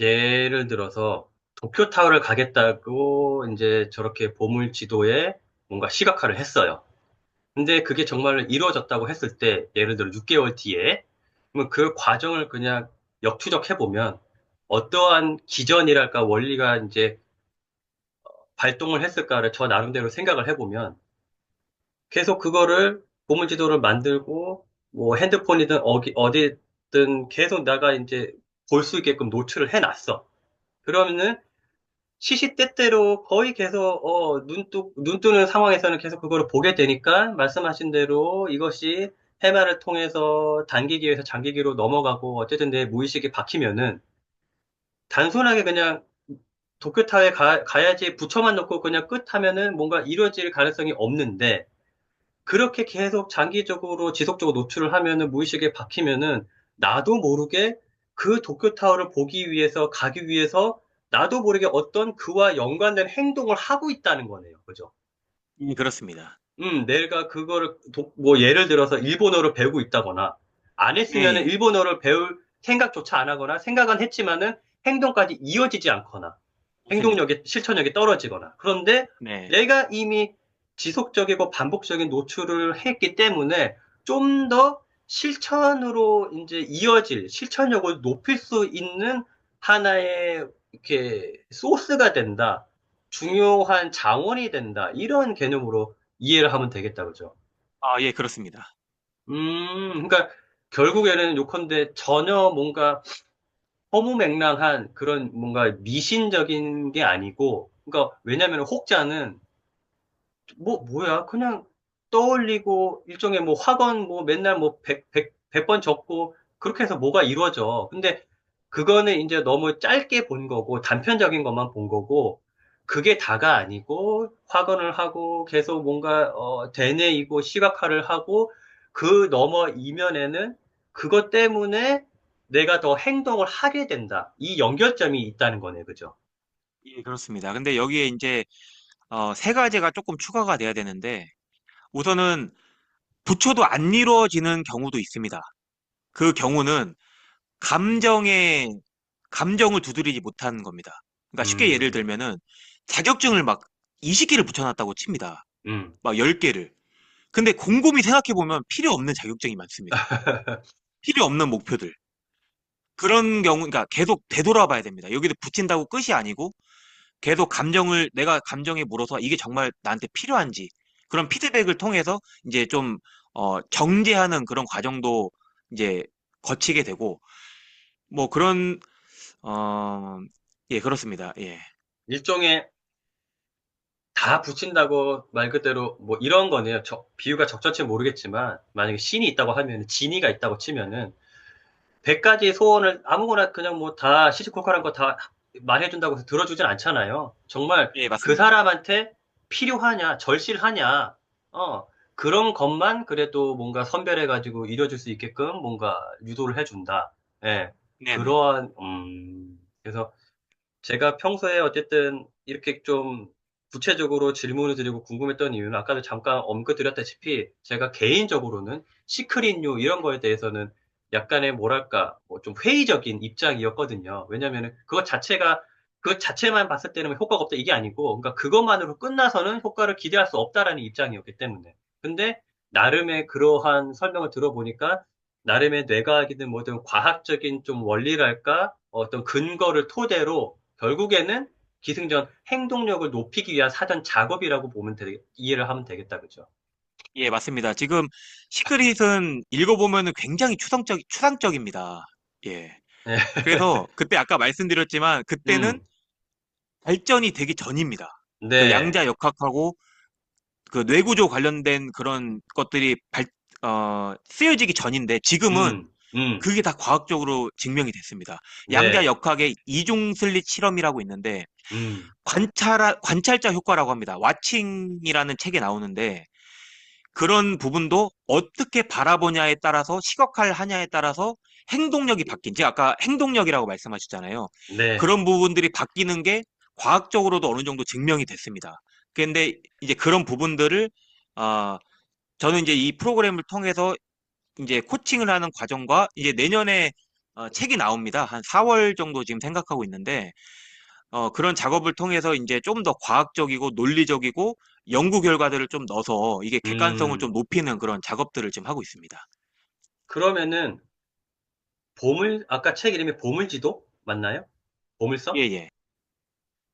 예를 들어서, 도쿄타워를 가겠다고, 이제 저렇게 보물 지도에 뭔가 시각화를 했어요. 근데 그게 정말 이루어졌다고 했을 때, 예를 들어 6개월 뒤에, 그러면 그 과정을 그냥 역추적해보면, 어떠한 기전이랄까 원리가 이제 발동을 했을까를 저 나름대로 생각을 해보면, 계속 그거를 보물 지도를 만들고, 뭐 핸드폰이든 어디든 계속 내가 이제 볼 수 있게끔 노출을 해놨어. 그러면은 시시때때로 거의 계속 눈 뜨는 상황에서는 계속 그거를 보게 되니까 말씀하신 대로 이것이 해마를 통해서 단기기에서 장기기로 넘어가고 어쨌든 내 무의식에 박히면은 단순하게 그냥 도쿄타워에 가야지 붙여만 놓고 그냥 끝 하면은 뭔가 이루어질 가능성이 없는데 그렇게 계속 장기적으로 지속적으로 노출을 하면은 무의식에 박히면은 나도 모르게 그 도쿄타워를 보기 위해서 가기 위해서 나도 모르게 어떤 그와 연관된 행동을 하고 있다는 거네요. 그죠? 그렇습니다. 내가 그거를 뭐 예를 들어서 일본어를 배우고 있다거나 안 예, 했으면은 예. 일본어를 배울 생각조차 안 하거나 생각은 했지만은 행동까지 이어지지 않거나 맞습니다. 행동력이 실천력이 떨어지거나 그런데 네. 내가 이미 지속적이고 반복적인 노출을 했기 때문에 좀 더 실천으로 이제 이어질 실천력을 높일 수 있는 하나의 이렇게 소스가 된다. 중요한 자원이 된다. 이런 개념으로 이해를 하면 되겠다, 그죠? 아, 예, 그렇습니다. 그러니까 결국에는 요컨대 전혀 뭔가 허무맹랑한 그런 뭔가 미신적인 게 아니고, 그러니까 왜냐면 혹자는 뭐야 그냥 떠올리고 일종의 뭐 학원 뭐 맨날 뭐 백 번 적고 그렇게 해서 뭐가 이루어져. 근데 그거는 이제 너무 짧게 본 거고 단편적인 것만 본 거고 그게 다가 아니고 학원을 하고 계속 뭔가 되뇌이고 시각화를 하고 그 너머 이면에는 그것 때문에 내가 더 행동을 하게 된다. 이 연결점이 있다는 거네, 그죠? 예, 그렇습니다. 근데 여기에 이제 세 가지가 조금 추가가 돼야 되는데 우선은 붙여도 안 이루어지는 경우도 있습니다. 그 경우는 감정에 감정을 두드리지 못하는 겁니다. 그러니까 쉽게 예를 음, 들면은 자격증을 막 20개를 붙여놨다고 칩니다. 음, 막 10개를. 근데 곰곰이 생각해보면 필요 없는 자격증이 많습니다. 필요 없는 목표들. 그런 경우, 그러니까 계속 되돌아봐야 됩니다. 여기도 붙인다고 끝이 아니고 계속 내가 감정에 물어서 이게 정말 나한테 필요한지 그런 피드백을 통해서 이제 좀, 정제하는 그런 과정도 이제 거치게 되고, 뭐 그런, 어, 예, 그렇습니다. 예. 일종의 다 붙인다고 말 그대로 뭐 이런 거네요. 비유가 적절치 모르겠지만 만약에 신이 있다고 하면 지니가 있다고 치면은 100가지 소원을 아무거나 그냥 뭐 다 시시콜콜한 거 다 말해준다고 해서 들어주진 않잖아요. 정말 예, 그 맞습니다. 사람한테 필요하냐, 절실하냐, 그런 것만 그래도 뭔가 선별해가지고 이뤄줄 수 있게끔 뭔가 유도를 해준다. 예, 네네. 그러한, 그래서 제가 평소에 어쨌든 이렇게 좀 구체적으로 질문을 드리고 궁금했던 이유는 아까도 잠깐 언급드렸다시피 제가 개인적으로는 시크릿류 이런 거에 대해서는 약간의 뭐랄까 뭐좀 회의적인 입장이었거든요. 왜냐면은 그 자체만 봤을 때는 효과가 없다 이게 아니고 그러니까 그것만으로 끝나서는 효과를 기대할 수 없다라는 입장이었기 때문에. 근데 나름의 그러한 설명을 들어보니까 나름의 뇌과학이든 뭐든 과학적인 좀 원리랄까 어떤 근거를 토대로 결국에는 기승전 행동력을 높이기 위한 사전 작업이라고 이해를 하면 되겠다, 그죠? 예, 맞습니다. 지금 시크릿은 읽어보면 굉장히 추상적입니다. 예. 네, 그래서 그때 아까 말씀드렸지만 그때는 음, 발전이 되기 전입니다. 그 네, 양자역학하고 그 뇌구조 관련된 그런 것들이 쓰여지기 전인데 지금은 음, 음, 그게 다 과학적으로 증명이 됐습니다. 네, 양자역학의 이중 슬릿 실험이라고 있는데 음, 관찰자 효과라고 합니다. 와칭이라는 책에 나오는데 그런 부분도 어떻게 바라보냐에 따라서 시각화를 하냐에 따라서 행동력이 제가 아까 행동력이라고 말씀하셨잖아요. 네, 그런 부분들이 바뀌는 게 과학적으로도 어느 정도 증명이 됐습니다. 근데 이제 그런 부분들을 아, 저는 이제 이 프로그램을 통해서 이제 코칭을 하는 과정과 이제 내년에 책이 나옵니다. 한 4월 정도 지금 생각하고 있는데 그런 작업을 통해서 이제 좀 더 과학적이고 논리적이고 연구 결과들을 좀 넣어서 이게 객관성을 좀 음. 높이는 그런 작업들을 지금 하고 있습니다. 그러면은, 아까 책 이름이 보물지도? 맞나요? 예, 보물서? 예.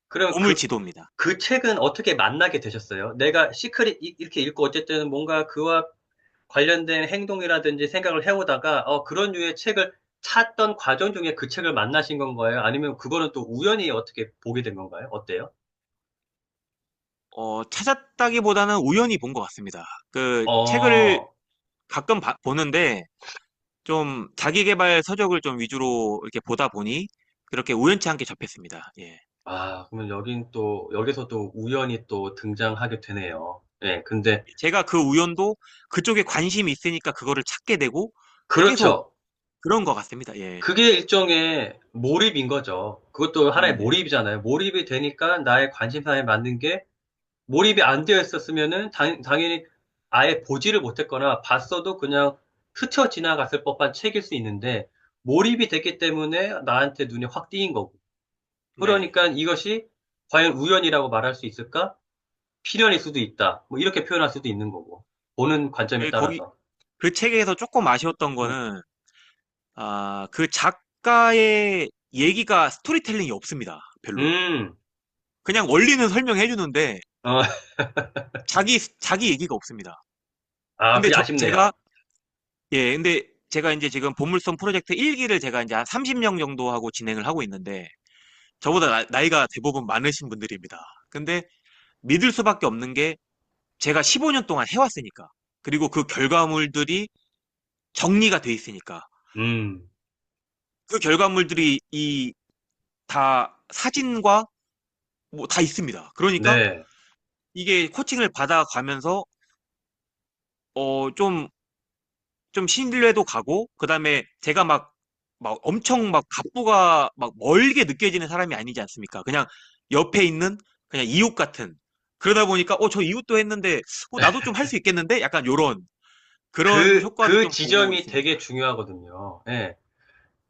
그럼 보물 지도입니다. 그 책은 어떻게 만나게 되셨어요? 내가 이렇게 읽고 어쨌든 뭔가 그와 관련된 행동이라든지 생각을 해오다가 그런 류의 책을 찾던 과정 중에 그 책을 만나신 건가요? 아니면 그거는 또 우연히 어떻게 보게 된 건가요? 어때요? 찾았다기보다는 우연히 본 것 같습니다. 그 책을 어, 가끔 보는데 좀 자기계발 서적을 좀 위주로 이렇게 보다 보니 그렇게 우연치 않게 접했습니다. 예. 그러면 여기서도 우연히 또 등장하게 되네요. 예, 근데, 제가 그 우연도 그쪽에 관심이 있으니까 그거를 찾게 되고 계속 그렇죠. 그런 것 같습니다. 예. 그게 일종의 몰입인 거죠. 그것도 하나의 네네. 몰입이잖아요. 몰입이 되니까 나의 관심사에 맞는 게 몰입이 안 되어 있었으면은 당연히 아예 보지를 못했거나 봤어도 그냥 스쳐 지나갔을 법한 책일 수 있는데 몰입이 됐기 때문에 나한테 눈에 확 띄인 거고. 네. 그러니까 이것이 과연 우연이라고 말할 수 있을까? 필연일 수도 있다. 뭐 이렇게 표현할 수도 있는 거고. 보는 관점에 거기 따라서. 그 책에서 조금 아쉬웠던 음, 거는 그 작가의 얘기가 스토리텔링이 없습니다. 별로. 음, 그냥 원리는 설명해 주는데 어, 자기 얘기가 없습니다. 근데 그게 아쉽네요. 근데 제가 이제 지금 보물섬 프로젝트 1기를 제가 이제 한 30명 정도 하고 진행을 하고 있는데 저보다 나이가 대부분 많으신 분들입니다. 근데 믿을 수밖에 없는 게 제가 15년 동안 해왔으니까. 그리고 그 결과물들이 정리가 돼 있으니까. 음, 그 결과물들이 다 사진과 뭐 다 있습니다. 그러니까 네. 이게 코칭을 받아가면서 좀 좀 신뢰도 가고, 그 다음에 제가 막 엄청 막 갑부가 막 멀게 느껴지는 사람이 아니지 않습니까? 그냥 옆에 있는 그냥 이웃 같은. 그러다 보니까, 저 이웃도 했는데, 나도 좀 할 수 있겠는데? 약간 요런, 그런 효과도 그 좀 보고 지점이 있습니다. 되게 중요하거든요. 예.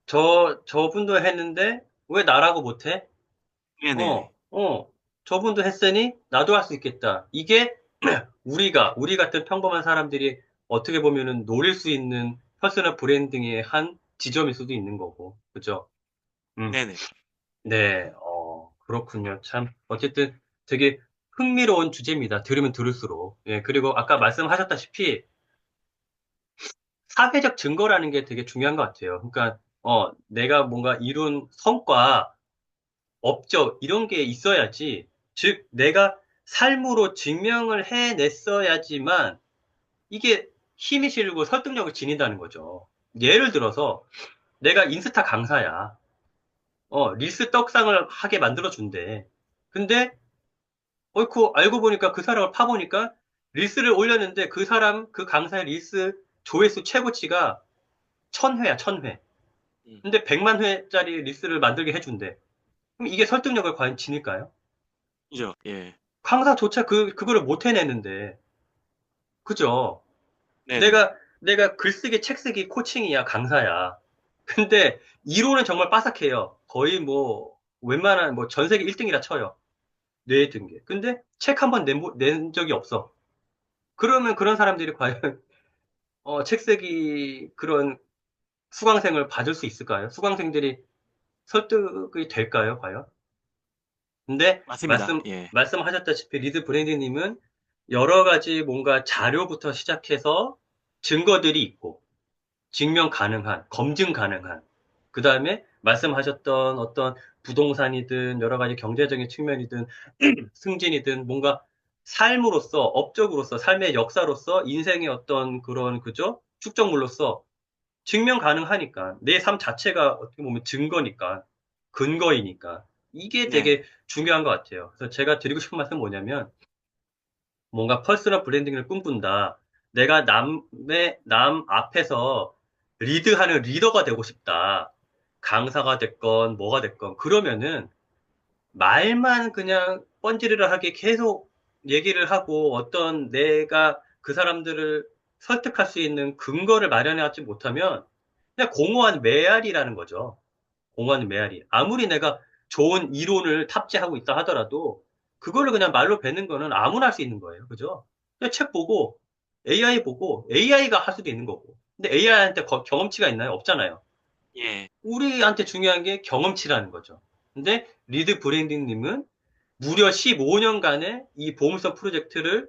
저분도 했는데, 왜 나라고 못해? 네네네. 저분도 했으니, 나도 할 수 있겠다. 이게, 우리 같은 평범한 사람들이 어떻게 보면은 노릴 수 있는 퍼스널 브랜딩의 한 지점일 수도 있는 거고. 그죠? 음, 네네. 네, 그렇군요. 참, 어쨌든 되게 흥미로운 주제입니다. 들으면 들을수록. 예, 그리고 아까 말씀하셨다시피, 사회적 증거라는 게 되게 중요한 것 같아요. 그러니까, 내가 뭔가 이룬 성과, 업적, 이런 게 있어야지, 즉, 내가 삶으로 증명을 해냈어야지만, 이게 힘이 실리고 설득력을 지닌다는 거죠. 예를 들어서, 내가 인스타 강사야. 릴스 떡상을 하게 만들어준대. 근데, 어이쿠, 알고 보니까 그 사람을 파보니까, 릴스를 올렸는데 그 사람, 그 강사의 릴스 조회수 최고치가 1000회야, 1000회. 음, 근데 100만 회짜리 리스트를 만들게 해준대. 그럼 이게 설득력을 과연 지닐까요? 그죠? 예. 강사조차 그거를 못 해내는데. 그죠? 네네. 내가 글쓰기, 책쓰기 코칭이야, 강사야. 근데 이론은 정말 빠삭해요. 거의 뭐, 웬만한 뭐 전 세계 1등이라 쳐요. 뇌에 든 게. 근데 책 한 번 낸 적이 없어. 그러면 그런 사람들이 과연, 책쓰기 그런 수강생을 받을 수 있을까요? 수강생들이 설득이 될까요, 과연? 근데 맞습니다. 예. 말씀하셨다시피 리드 브랜디님은 여러 가지 뭔가 자료부터 시작해서 증거들이 있고 증명 가능한, 검증 가능한, 그 다음에 말씀하셨던 어떤 부동산이든 여러 가지 경제적인 측면이든 승진이든 뭔가 삶으로서, 업적으로서, 삶의 역사로서 인생의 어떤 그런, 그죠? 축적물로서 증명 가능하니까 내 삶 자체가 어떻게 보면 증거니까 근거이니까 이게 네. 되게 중요한 것 같아요. 그래서 제가 드리고 싶은 말씀은 뭐냐면 뭔가 퍼스널 브랜딩을 꿈꾼다. 내가 남 앞에서 리드하는 리더가 되고 싶다. 강사가 됐건 뭐가 됐건 그러면은 말만 그냥 뻔지르르하게 계속 얘기를 하고 어떤 내가 그 사람들을 설득할 수 있는 근거를 마련해하지 못하면 그냥 공허한 메아리라는 거죠. 공허한 메아리. 아무리 내가 좋은 이론을 탑재하고 있다 하더라도 그거를 그냥 말로 뱉는 거는 아무나 할 수 있는 거예요. 그죠? 그냥 책 보고 AI 보고 AI가 할 수도 있는 거고. 근데 AI한테 경험치가 있나요? 없잖아요. 예. 우리한테 중요한 게 경험치라는 거죠. 근데 리드 브랜딩님은 무려 15년간의 이 보험성 프로젝트를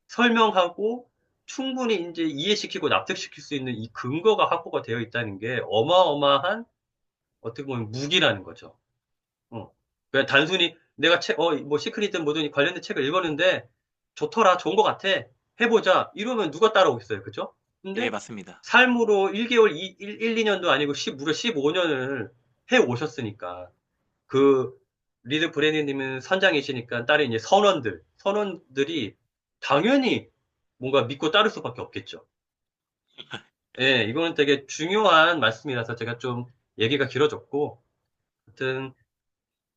설명하고 충분히 이제 이해시키고 납득시킬 수 있는 이 근거가 확보가 되어 있다는 게 어마어마한 어떻게 보면 무기라는 거죠. 그냥 단순히 내가 뭐 시크릿든 뭐든 관련된 책을 읽었는데 좋더라, 좋은 것 같아, 해보자. 이러면 누가 따라오겠어요. 그죠? 예, 근데 맞습니다. 삶으로 1개월, 2년도 아니고 무려 15년을 해 오셨으니까 그 리드 브레니님은 선장이시니까 따른 이제 선원들이 당연히 뭔가 믿고 따를 수밖에 없겠죠. 예, 이거는 되게 중요한 말씀이라서 제가 좀 얘기가 길어졌고, 하여튼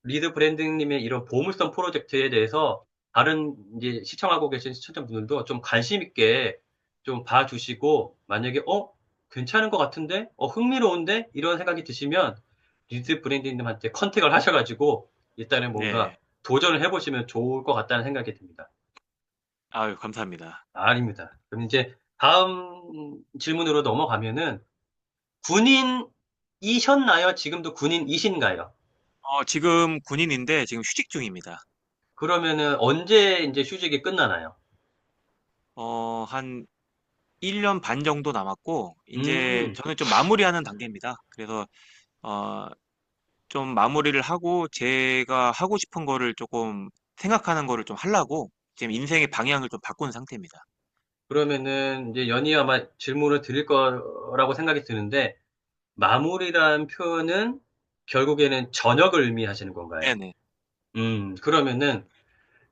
리드 브랜딩님의 이런 보물선 프로젝트에 대해서 다른 이제 시청하고 계신 시청자분들도 좀 관심 있게 좀 봐주시고, 만약에, 괜찮은 것 같은데? 흥미로운데? 이런 생각이 드시면 리드 브랜딩님한테 컨택을 하셔가지고 일단은 뭔가 네. 도전을 해보시면 좋을 것 같다는 생각이 듭니다. 아유, 감사합니다. 아닙니다. 그럼 이제 다음 질문으로 넘어가면은 군인이셨나요? 지금도 군인이신가요? 지금 군인인데 지금 휴직 중입니다. 그러면은 언제 이제 휴직이 끝나나요? 한 1년 반 정도 남았고, 이제 음, 저는 좀 마무리하는 단계입니다. 그래서, 어, 좀 마무리를 하고, 제가 하고 싶은 거를 조금 생각하는 거를 좀 하려고, 지금 인생의 방향을 좀 바꾼 상태입니다. 그러면은 이제 연이어 아마 질문을 드릴 거라고 생각이 드는데, 마무리란 표현은 결국에는 전역을 의미하시는 건가요? 네네. 그러면은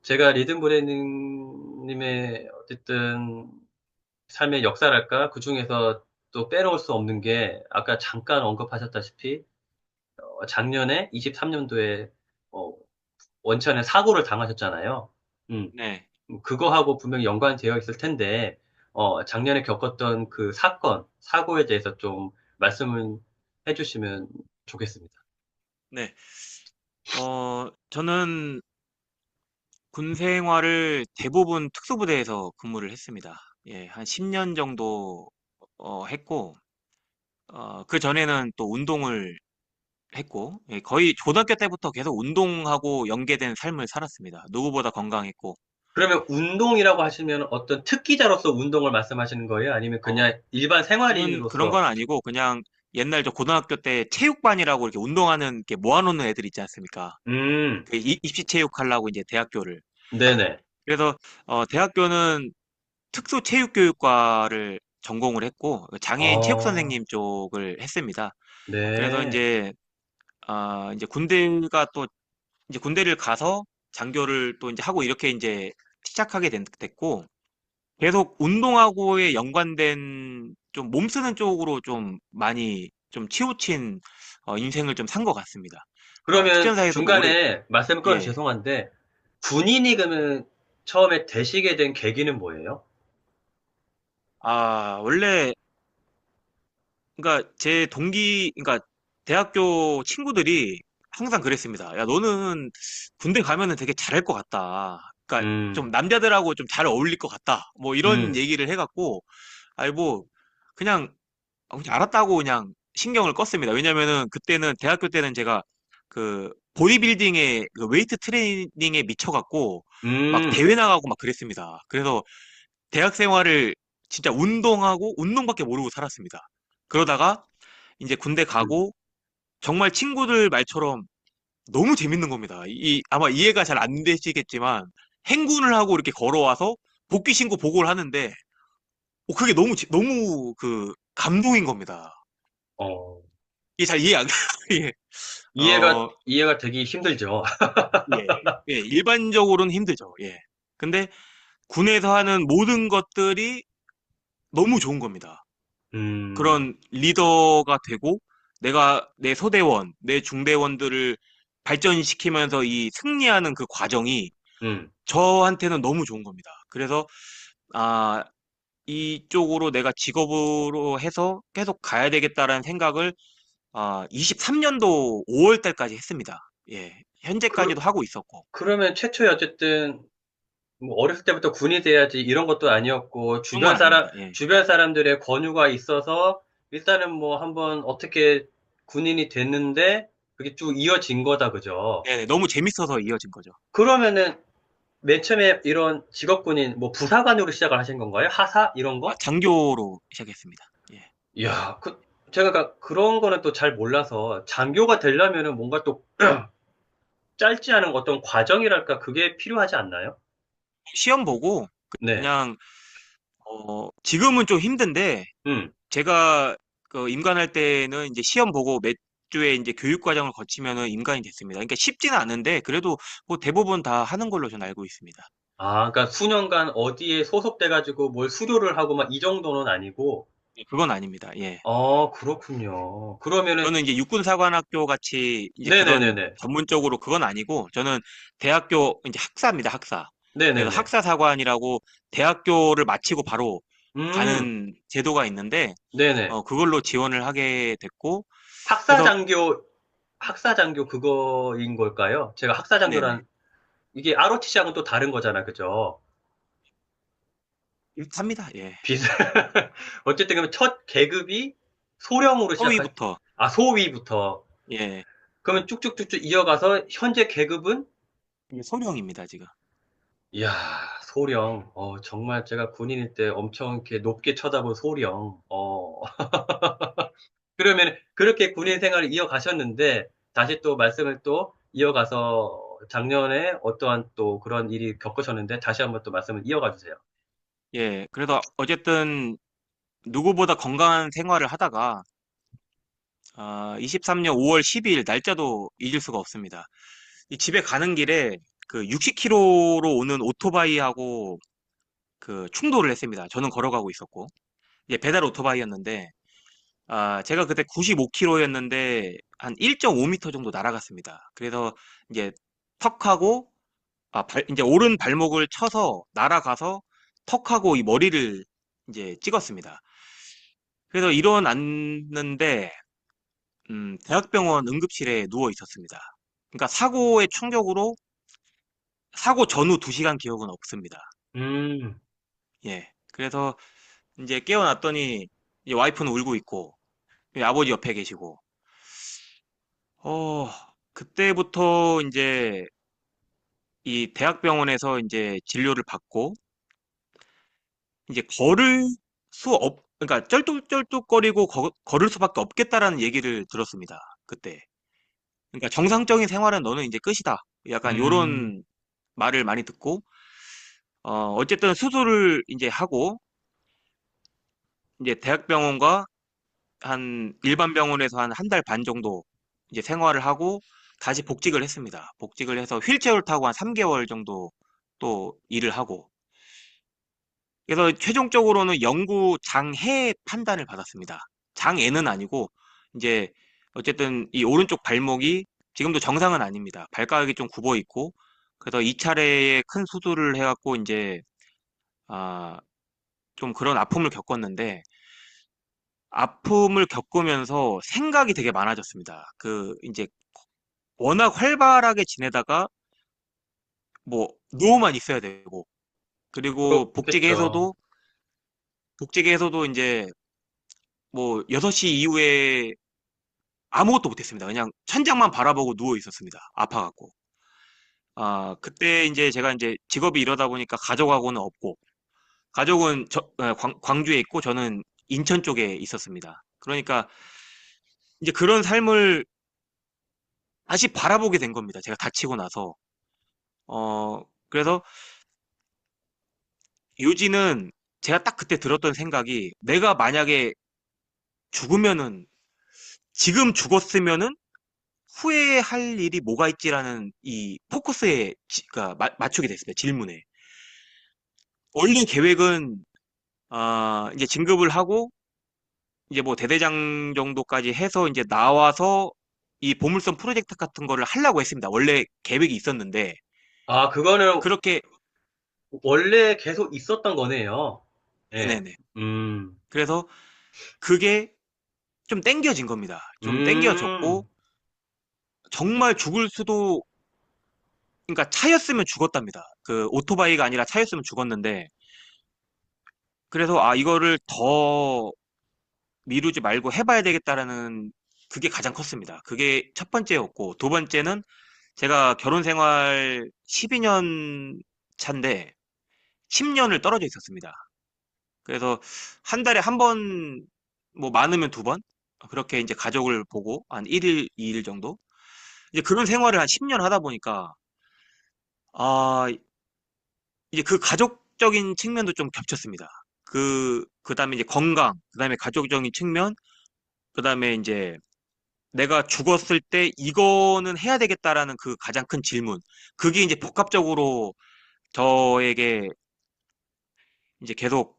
제가 리듬 브레님의 어쨌든 삶의 역사랄까? 그 중에서 또 빼놓을 수 없는 게 아까 잠깐 언급하셨다시피 작년에 23년도에 원천에 사고를 당하셨잖아요. 음, 네. 그거하고 분명히 연관되어 있을 텐데 작년에 겪었던 그 사고에 대해서 좀 말씀을 해주시면 좋겠습니다. 네. 저는 군 생활을 대부분 특수부대에서 근무를 했습니다. 예, 한 10년 정도 했고, 그 전에는 또 운동을 했고, 예, 거의 고등학교 때부터 계속 운동하고 연계된 삶을 살았습니다. 누구보다 건강했고, 그러면 운동이라고 하시면 어떤 특기자로서 운동을 말씀하시는 거예요? 아니면 어, 그냥 일반 저는 그런 건 생활인으로서? 아니고, 그냥 옛날 저 고등학교 때 체육반이라고 이렇게 운동하는 게 모아놓는 애들 있지 않습니까? 음, 그 입시체육 하려고 이제 대학교를. 네네. 그래서, 대학교는 특수체육교육과를 전공을 했고, 장애인 체육 어, 선생님 쪽을 했습니다. 그래서 네. 이제 군대가 또, 이제 군대를 가서 장교를 또 이제 하고 이렇게 이제 시작하게 됐고, 계속 운동하고에 연관된 좀 몸 쓰는 쪽으로 좀 많이 좀 치우친 인생을 좀 산 것 같습니다. 그러면 특전사에서도 오래, 중간에 말씀을 끊어서 예. 죄송한데, 군인이 그러면 처음에 되시게 된 계기는 뭐예요? 원래, 그러니까 제 그러니까 대학교 친구들이 항상 그랬습니다. 야, 너는 군대 가면은 되게 잘할 것 같다. 그러니까 좀 음, 남자들하고 좀 잘 어울릴 것 같다. 뭐 이런 음, 얘기를 해갖고, 아니 뭐 그냥 그냥 알았다고 그냥 신경을 껐습니다. 왜냐면은 그때는 대학교 때는 제가 그 보디빌딩에 그 웨이트 트레이닝에 미쳐갖고 막 음, 대회 나가고 막 그랬습니다. 그래서 대학 생활을 진짜 운동하고 운동밖에 모르고 살았습니다. 그러다가 이제 군대 가고 정말 친구들 말처럼 너무 재밌는 겁니다. 아마 이해가 잘 안 되시겠지만 행군을 하고 이렇게 걸어와서 복귀 신고 보고를 하는데 그게 너무 그 감동인 겁니다. 어, 이게 잘 이해 안 가요. 예. 이해가, 어, 이해가 되기 힘들죠. 예, 일반적으로는 힘들죠. 예. 근데 군에서 하는 모든 것들이 너무 좋은 겁니다. 음, 그런 리더가 되고 내가 내 소대원, 내 중대원들을 발전시키면서 이 승리하는 그 과정이 음. 저한테는 너무 좋은 겁니다. 그래서 아, 이쪽으로 내가 직업으로 해서 계속 가야 되겠다라는 생각을 23년도 5월 달까지 했습니다. 예. 그, 현재까지도 하고 있었고. 그러면 최초에 어쨌든 뭐 어렸을 때부터 군이 돼야지 이런 것도 아니었고, 그런 건 아닙니다. 예. 주변 사람들의 권유가 있어서, 일단은 뭐 한번 어떻게 군인이 됐는데, 그게 쭉 이어진 거다, 그죠? 네네. 너무 재밌어서 이어진 거죠. 그러면은, 맨 처음에 이런 직업군인, 뭐 부사관으로 시작을 하신 건가요? 하사? 이런 거? 장교로 시작했습니다. 예. 이야, 제가 그런 거는 또 잘 몰라서, 장교가 되려면은 뭔가 또 짧지 않은 어떤 과정이랄까, 그게 필요하지 않나요? 시험 보고 네. 그냥 지금은 좀 힘든데 음. 제가 그 임관할 때는 이제 시험 보고 몇 주에 이제 교육 과정을 거치면은 임관이 됐습니다. 그러니까 쉽지는 않은데 그래도 뭐 대부분 다 하는 걸로 저는 알고 있습니다. 아, 그러니까 수년간 어디에 소속돼가지고 뭘 수료를 하고 막 이 정도는 아니고, 예, 그건 아닙니다. 예. 그렇군요. 그러면은, 저는 이제 육군사관학교 같이 이제 그런 네네네네. 전문적으로 그건 아니고 저는 대학교 이제 학사입니다. 학사. 그래서 네네네. 학사사관이라고 대학교를 마치고 바로 음, 가는 제도가 있는데 네네. 그걸로 지원을 하게 됐고 그래서 학사장교, 학사장교 그거인 걸까요? 제가 네네 학사장교란, 이게 ROTC하고는 또 다른 거잖아, 그죠? 삽니다. 예. 비슷, 어쨌든 그러면 첫 계급이 소령으로 서위부터 소위부터. 예 그러면 쭉쭉쭉쭉 이어가서 현재 계급은 이게 소령입니다 지금. 이야, 소령. 정말 제가 군인일 때 엄청 이렇게 높게 쳐다본 소령. 그러면 그렇게 군인 생활을 이어가셨는데, 다시 또 말씀을 또 이어가서 작년에 어떠한 또 그런 일이 겪으셨는데, 다시 한번 또 말씀을 이어가 주세요. 예 그래서 어쨌든 누구보다 건강한 생활을 하다가 23년 5월 12일 날짜도 잊을 수가 없습니다. 이 집에 가는 길에 그 60km로 오는 오토바이하고 그 충돌을 했습니다. 저는 걸어가고 있었고 이제 배달 오토바이였는데 제가 그때 95kg였는데 한 1.5m 정도 날아갔습니다. 그래서 이제 턱하고 이제 오른 발목을 쳐서 날아가서 턱하고 이 머리를 이제 찍었습니다. 그래서 일어났는데 대학병원 응급실에 누워 있었습니다. 그러니까 사고의 충격으로 사고 전후 2시간 기억은 없습니다. 음, 예. 그래서 이제 깨어났더니 이제 와이프는 울고 있고 아버지 옆에 계시고 어 그때부터 이제 이 대학병원에서 이제 진료를 받고 이제 걸을 그러니까 쩔뚝쩔뚝거리고 걸을 수밖에 없겠다라는 얘기를 들었습니다. 그때. 그러니까 정상적인 생활은 너는 이제 끝이다. 약간 음, 요런 말을 많이 듣고 어쨌든 수술을 이제 하고 이제 대학병원과 한 일반 병원에서 한 한 달 반 정도 이제 생활을 하고 다시 복직을 했습니다. 복직을 해서 휠체어를 타고 한 3개월 정도 또 일을 하고 그래서 최종적으로는 영구 장해 판단을 받았습니다. 장애는 아니고 이제 어쨌든 이 오른쪽 발목이 지금도 정상은 아닙니다. 발가락이 좀 굽어 있고 그래서 2차례의 큰 수술을 해갖고 이제 아, 좀 그런 아픔을 겪었는데 아픔을 겪으면서 생각이 되게 많아졌습니다. 그 이제 워낙 활발하게 지내다가 뭐 누워만 있어야 되고 그리고 그렇겠죠. 복직에서도 이제 뭐 6시 이후에 아무것도 못했습니다. 그냥 천장만 바라보고 누워 있었습니다. 아파갖고. 그때 이제 제가 이제 직업이 이러다 보니까 가족하고는 없고, 가족은 광주에 있고 저는 인천 쪽에 있었습니다. 그러니까 이제 그런 삶을 다시 바라보게 된 겁니다. 제가 다치고 나서. 그래서 요지는 제가 딱 그때 들었던 생각이 내가 만약에 죽으면은, 지금 죽었으면은 후회할 일이 뭐가 있지라는 이 포커스에 그러니까 맞추게 됐습니다. 질문에. 원래 계획은 이제 진급을 하고 이제 뭐 대대장 정도까지 해서 이제 나와서 이 보물섬 프로젝트 같은 거를 하려고 했습니다. 원래 계획이 있었는데 아, 그거는 그렇게 원래 계속 있었던 거네요. 예. 네네네. 음, 그래서 그게 좀 땡겨진 겁니다. 좀 땡겨졌고 음. 정말 죽을 수도 그러니까 차였으면 죽었답니다. 그 오토바이가 아니라 차였으면 죽었는데 그래서 이거를 더 미루지 말고 해봐야 되겠다라는 그게 가장 컸습니다. 그게 첫 번째였고, 두 번째는 제가 결혼 생활 12년 차인데 10년을 떨어져 있었습니다. 그래서 한 달에 한 번, 뭐 많으면 두 번? 그렇게 이제 가족을 보고 한 1일, 2일 정도? 이제 그런 생활을 한 10년 하다 보니까, 아, 이제 그 가족적인 측면도 좀 겹쳤습니다. 그다음에 이제 건강, 그다음에 가족적인 측면, 그다음에 이제 내가 죽었을 때 이거는 해야 되겠다라는 그 가장 큰 질문. 그게 이제 복합적으로 저에게 이제 계속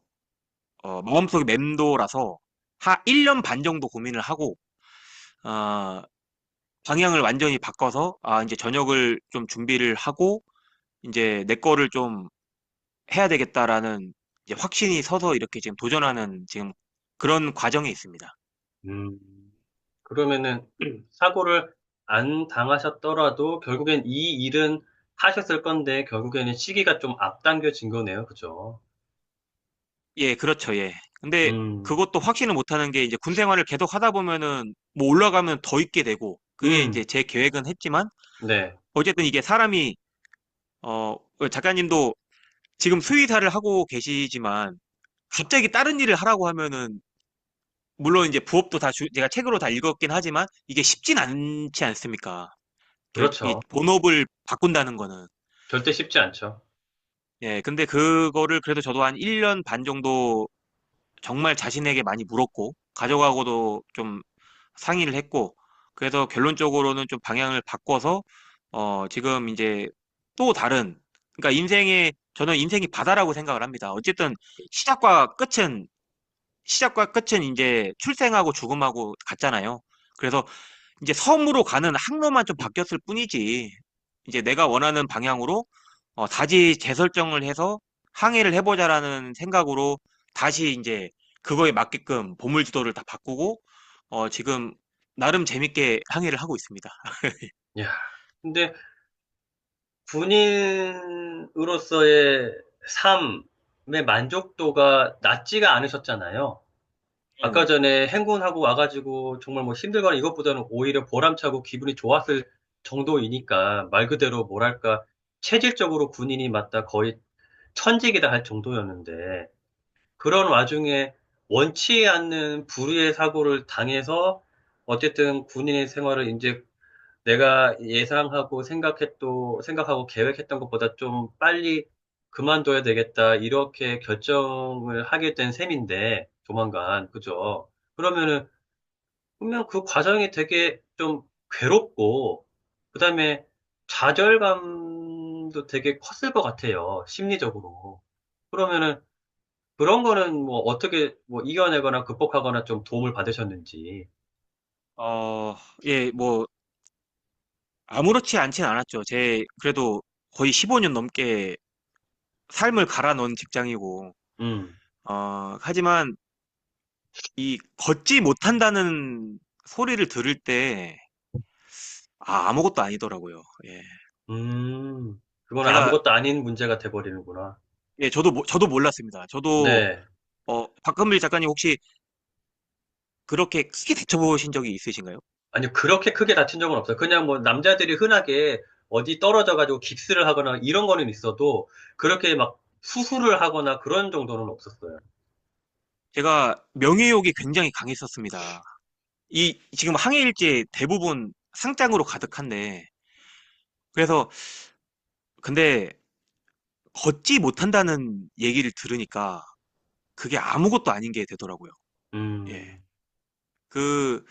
마음속에 맴돌아서 한 1년 반 정도 고민을 하고 어, 방향을 완전히 바꿔서 이제 저녁을 좀 준비를 하고 이제 내 거를 좀 해야 되겠다라는 이제 확신이 서서 이렇게 지금 도전하는 지금 그런 과정에 있습니다. 음. 그러면은 사고를 안 당하셨더라도 결국엔 이 일은 하셨을 건데 결국에는 시기가 좀 앞당겨진 거네요. 그죠? 예, 그렇죠, 예. 근데 음, 그것도 확신을 못 하는 게 이제 군 생활을 계속 하다 보면은 뭐 올라가면 더 있게 되고 그게 이제 음, 제 계획은 했지만 네. 어쨌든 이게 사람이 어 작가님도 지금 수의사를 하고 계시지만 갑자기 다른 일을 하라고 하면은 물론 이제 부업도 제가 책으로 다 읽었긴 하지만 이게 쉽진 않지 않습니까? 이 그렇죠. 본업을 바꾼다는 거는. 절대 쉽지 않죠. 예, 근데 그거를 그래도 저도 한 1년 반 정도 정말 자신에게 많이 물었고, 가족하고도 좀 상의를 했고, 그래서 결론적으로는 좀 방향을 바꿔서, 지금 이제 또 다른, 그러니까 저는 인생이 바다라고 생각을 합니다. 어쨌든 시작과 끝은 시작과 끝은 이제 출생하고 죽음하고 같잖아요. 그래서 이제 섬으로 가는 항로만 좀 바뀌었을 뿐이지, 이제 내가 원하는 방향으로 다시 재설정을 해서 항해를 해보자라는 생각으로 다시 이제 그거에 맞게끔 보물 지도를 다 바꾸고 지금 나름 재밌게 항해를 하고 있습니다. 야, 근데 군인으로서의 삶의 만족도가 낮지가 않으셨잖아요. 아까 네. 전에 행군하고 와가지고 정말 뭐 힘들거나 이것보다는 오히려 보람차고 기분이 좋았을 정도이니까 말 그대로 뭐랄까 체질적으로 군인이 맞다 거의 천직이다 할 정도였는데 그런 와중에 원치 않는 불의의 사고를 당해서 어쨌든 군인의 생활을 이제 내가 예상하고 생각하고 계획했던 것보다 좀 빨리 그만둬야 되겠다, 이렇게 결정을 하게 된 셈인데, 조만간, 그죠? 그러면은, 분명 그 과정이 되게 좀 괴롭고, 그 다음에 좌절감도 되게 컸을 것 같아요, 심리적으로. 그러면은, 그런 거는 뭐 어떻게 뭐 이겨내거나 극복하거나 좀 도움을 받으셨는지. 어, 예, 뭐 아무렇지 않진 않았죠. 그래도 거의 15년 넘게 삶을 갈아 넣은 직장이고, 음, 하지만 이 걷지 못한다는 소리를 들을 때, 아무것도 아니더라고요. 예. 그건 제가, 아무것도 아닌 문제가 돼버리는구나. 예, 저도 몰랐습니다. 저도, 네. 박근밀 작가님 혹시 그렇게 크게 다쳐보신 적이 있으신가요? 아니, 그렇게 크게 다친 적은 없어요. 그냥 뭐 남자들이 흔하게 어디 떨어져가지고 깁스를 하거나 이런 거는 있어도 그렇게 막 수술을 하거나 그런 정도는 없었어요. 제가 명예욕이 굉장히 강했었습니다. 지금 항해일지 대부분 상장으로 가득한데, 그래서, 근데 걷지 못한다는 얘기를 들으니까 그게 아무것도 아닌 게 되더라고요. 예. 음, 그,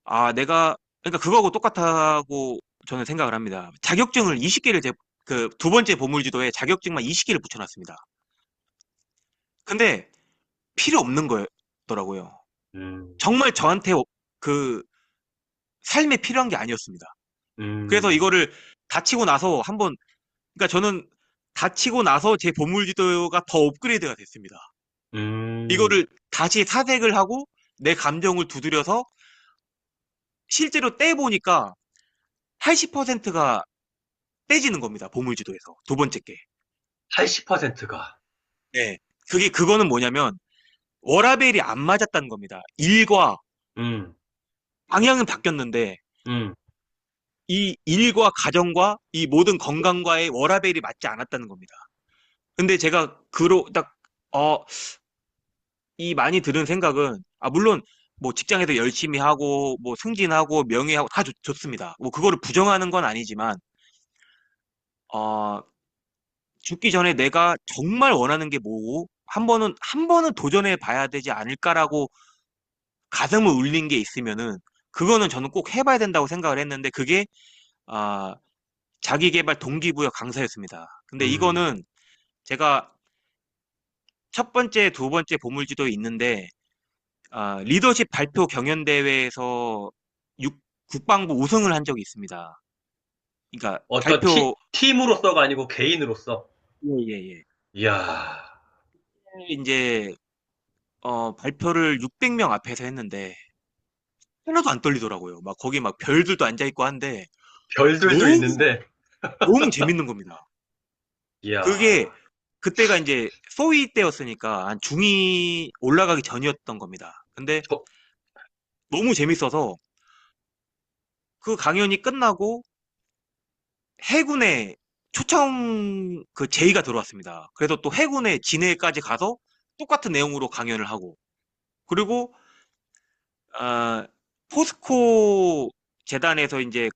그러니까 그거하고 똑같다고 저는 생각을 합니다. 자격증을 20개를 그 두 번째 보물지도에 자격증만 20개를 붙여놨습니다. 근데 필요 없는 거더라고요. 음, 정말 저한테 그 삶에 필요한 게 아니었습니다. 그래서 음, 이거를 다치고 나서 그러니까 저는 다치고 나서 제 보물지도가 더 업그레이드가 됐습니다. 음. 이거를 다시 사색을 하고 내 감정을 두드려서 실제로 떼보니까 80%가 떼지는 겁니다. 보물지도에서. 두 번째 게. 80%가. 네. 그거는 뭐냐면 워라밸이 안 맞았다는 겁니다. 일과 음, 방향은 바뀌었는데 음. 이 일과 가정과 이 모든 건강과의 워라밸이 맞지 않았다는 겁니다. 근데 제가 어, 이 많이 들은 생각은, 물론 뭐 직장에서 열심히 하고 뭐 승진하고 명예하고 다 좋습니다. 뭐 그거를 부정하는 건 아니지만 어, 죽기 전에 내가 정말 원하는 게 뭐고 한 번은 도전해 봐야 되지 않을까라고 가슴을 울린 게 있으면은 그거는 저는 꼭 해봐야 된다고 생각을 했는데 그게 아, 자기계발 동기부여 강사였습니다. 근데 음. 이거는 제가 첫 번째, 두 번째 보물지도에 있는데 리더십 발표 경연대회에서 국방부 우승을 한 적이 있습니다. 그러니까 어떤 발표, 팀으로서가 아니고 개인으로서. 예, 예, 예. 이야, 이제 발표를 600명 앞에서 했는데 하나도 안 떨리더라고요. 막 거기 막 별들도 앉아 있고 한데 별들도 너무 있는데, 너무 재밌는 겁니다. 그게 이야, 그때가 이제 소위 때였으니까 한 중이 올라가기 전이었던 겁니다. 근데 저, 너무 재밌어서 그 강연이 끝나고 해군에 초청 그 제의가 들어왔습니다. 그래서 또 해군의 진해까지 가서 똑같은 내용으로 강연을 하고 그리고 포스코 재단에서 이제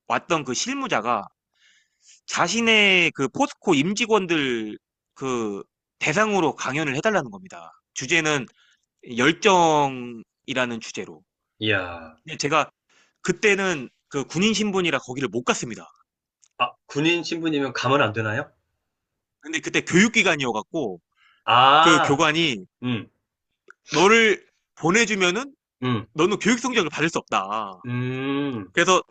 왔던 그 실무자가 자신의 그 포스코 임직원들 그 대상으로 강연을 해달라는 겁니다. 주제는 열정이라는 주제로. 이야. 근데 제가 그때는 그 군인 신분이라 거기를 못 갔습니다. 아, 군인 신분이면 가면 안 되나요? 근데 그때 교육기간이어갖고 그 아, 교관이 음, 너를 보내주면은 음, 너는 교육 성적을 받을 수 없다. 음, 그래서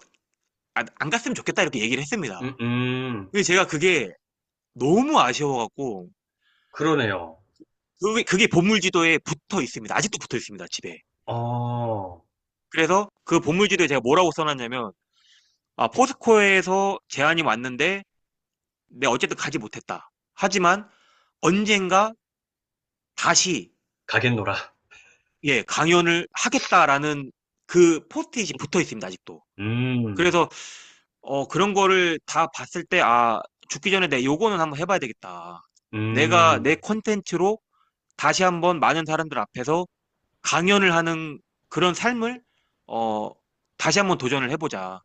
안 갔으면 좋겠다 이렇게 얘기를 했습니다. 음, 음. 근데 제가 그게 너무 아쉬워갖고 그러네요. 그게 보물지도에 붙어 있습니다. 아직도 붙어 있습니다, 집에. 어, 그래서 그 보물지도에 제가 뭐라고 써놨냐면 포스코에서 제안이 왔는데 내가 어쨌든 가지 못했다. 하지만 언젠가 다시 가겠노라. 예, 강연을 하겠다라는 그 포스트잇이 붙어 있습니다, 아직도. 음, 그래서 그런 거를 다 봤을 때 죽기 전에 내 요거는 한번 해봐야 되겠다. 내가 내 음. 콘텐츠로 다시 한번 많은 사람들 앞에서 강연을 하는 그런 삶을 어, 다시 한번 도전을 해보자.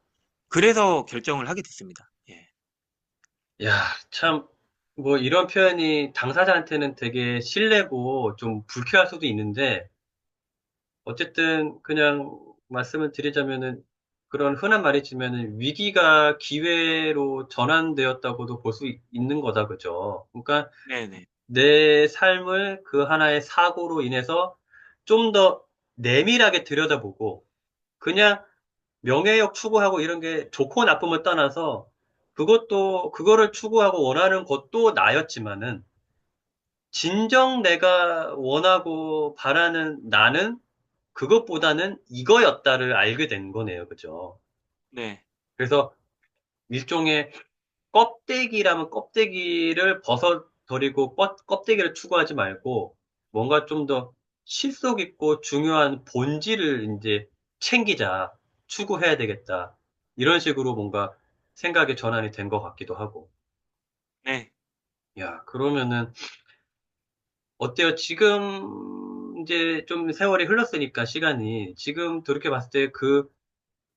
그래서 결정을 하게 됐습니다. 예. 야, 참, 뭐, 이런 표현이 당사자한테는 되게 실례고 좀 불쾌할 수도 있는데, 어쨌든 그냥 말씀을 드리자면은 그런 흔한 말이지만은 위기가 기회로 전환되었다고도 볼 수 있는 거다, 그죠? 그러니까 네네. 내 삶을 그 하나의 사고로 인해서 좀 더 내밀하게 들여다보고, 그냥 명예욕 추구하고 이런 게 좋고 나쁨을 떠나서 그거를 추구하고 원하는 것도 나였지만은, 진정 내가 원하고 바라는 나는 그것보다는 이거였다를 알게 된 거네요. 그죠? 네. 그래서 일종의 껍데기라면 껍데기를 벗어버리고 껍데기를 추구하지 말고 뭔가 좀 더 실속 있고 중요한 본질을 이제 챙기자, 추구해야 되겠다. 이런 식으로 뭔가 생각의 전환이 된 것 같기도 하고. 네. 야, 그러면은 어때요? 지금 이제 좀 세월이 흘렀으니까 시간이 지금 돌이켜 봤을 때 그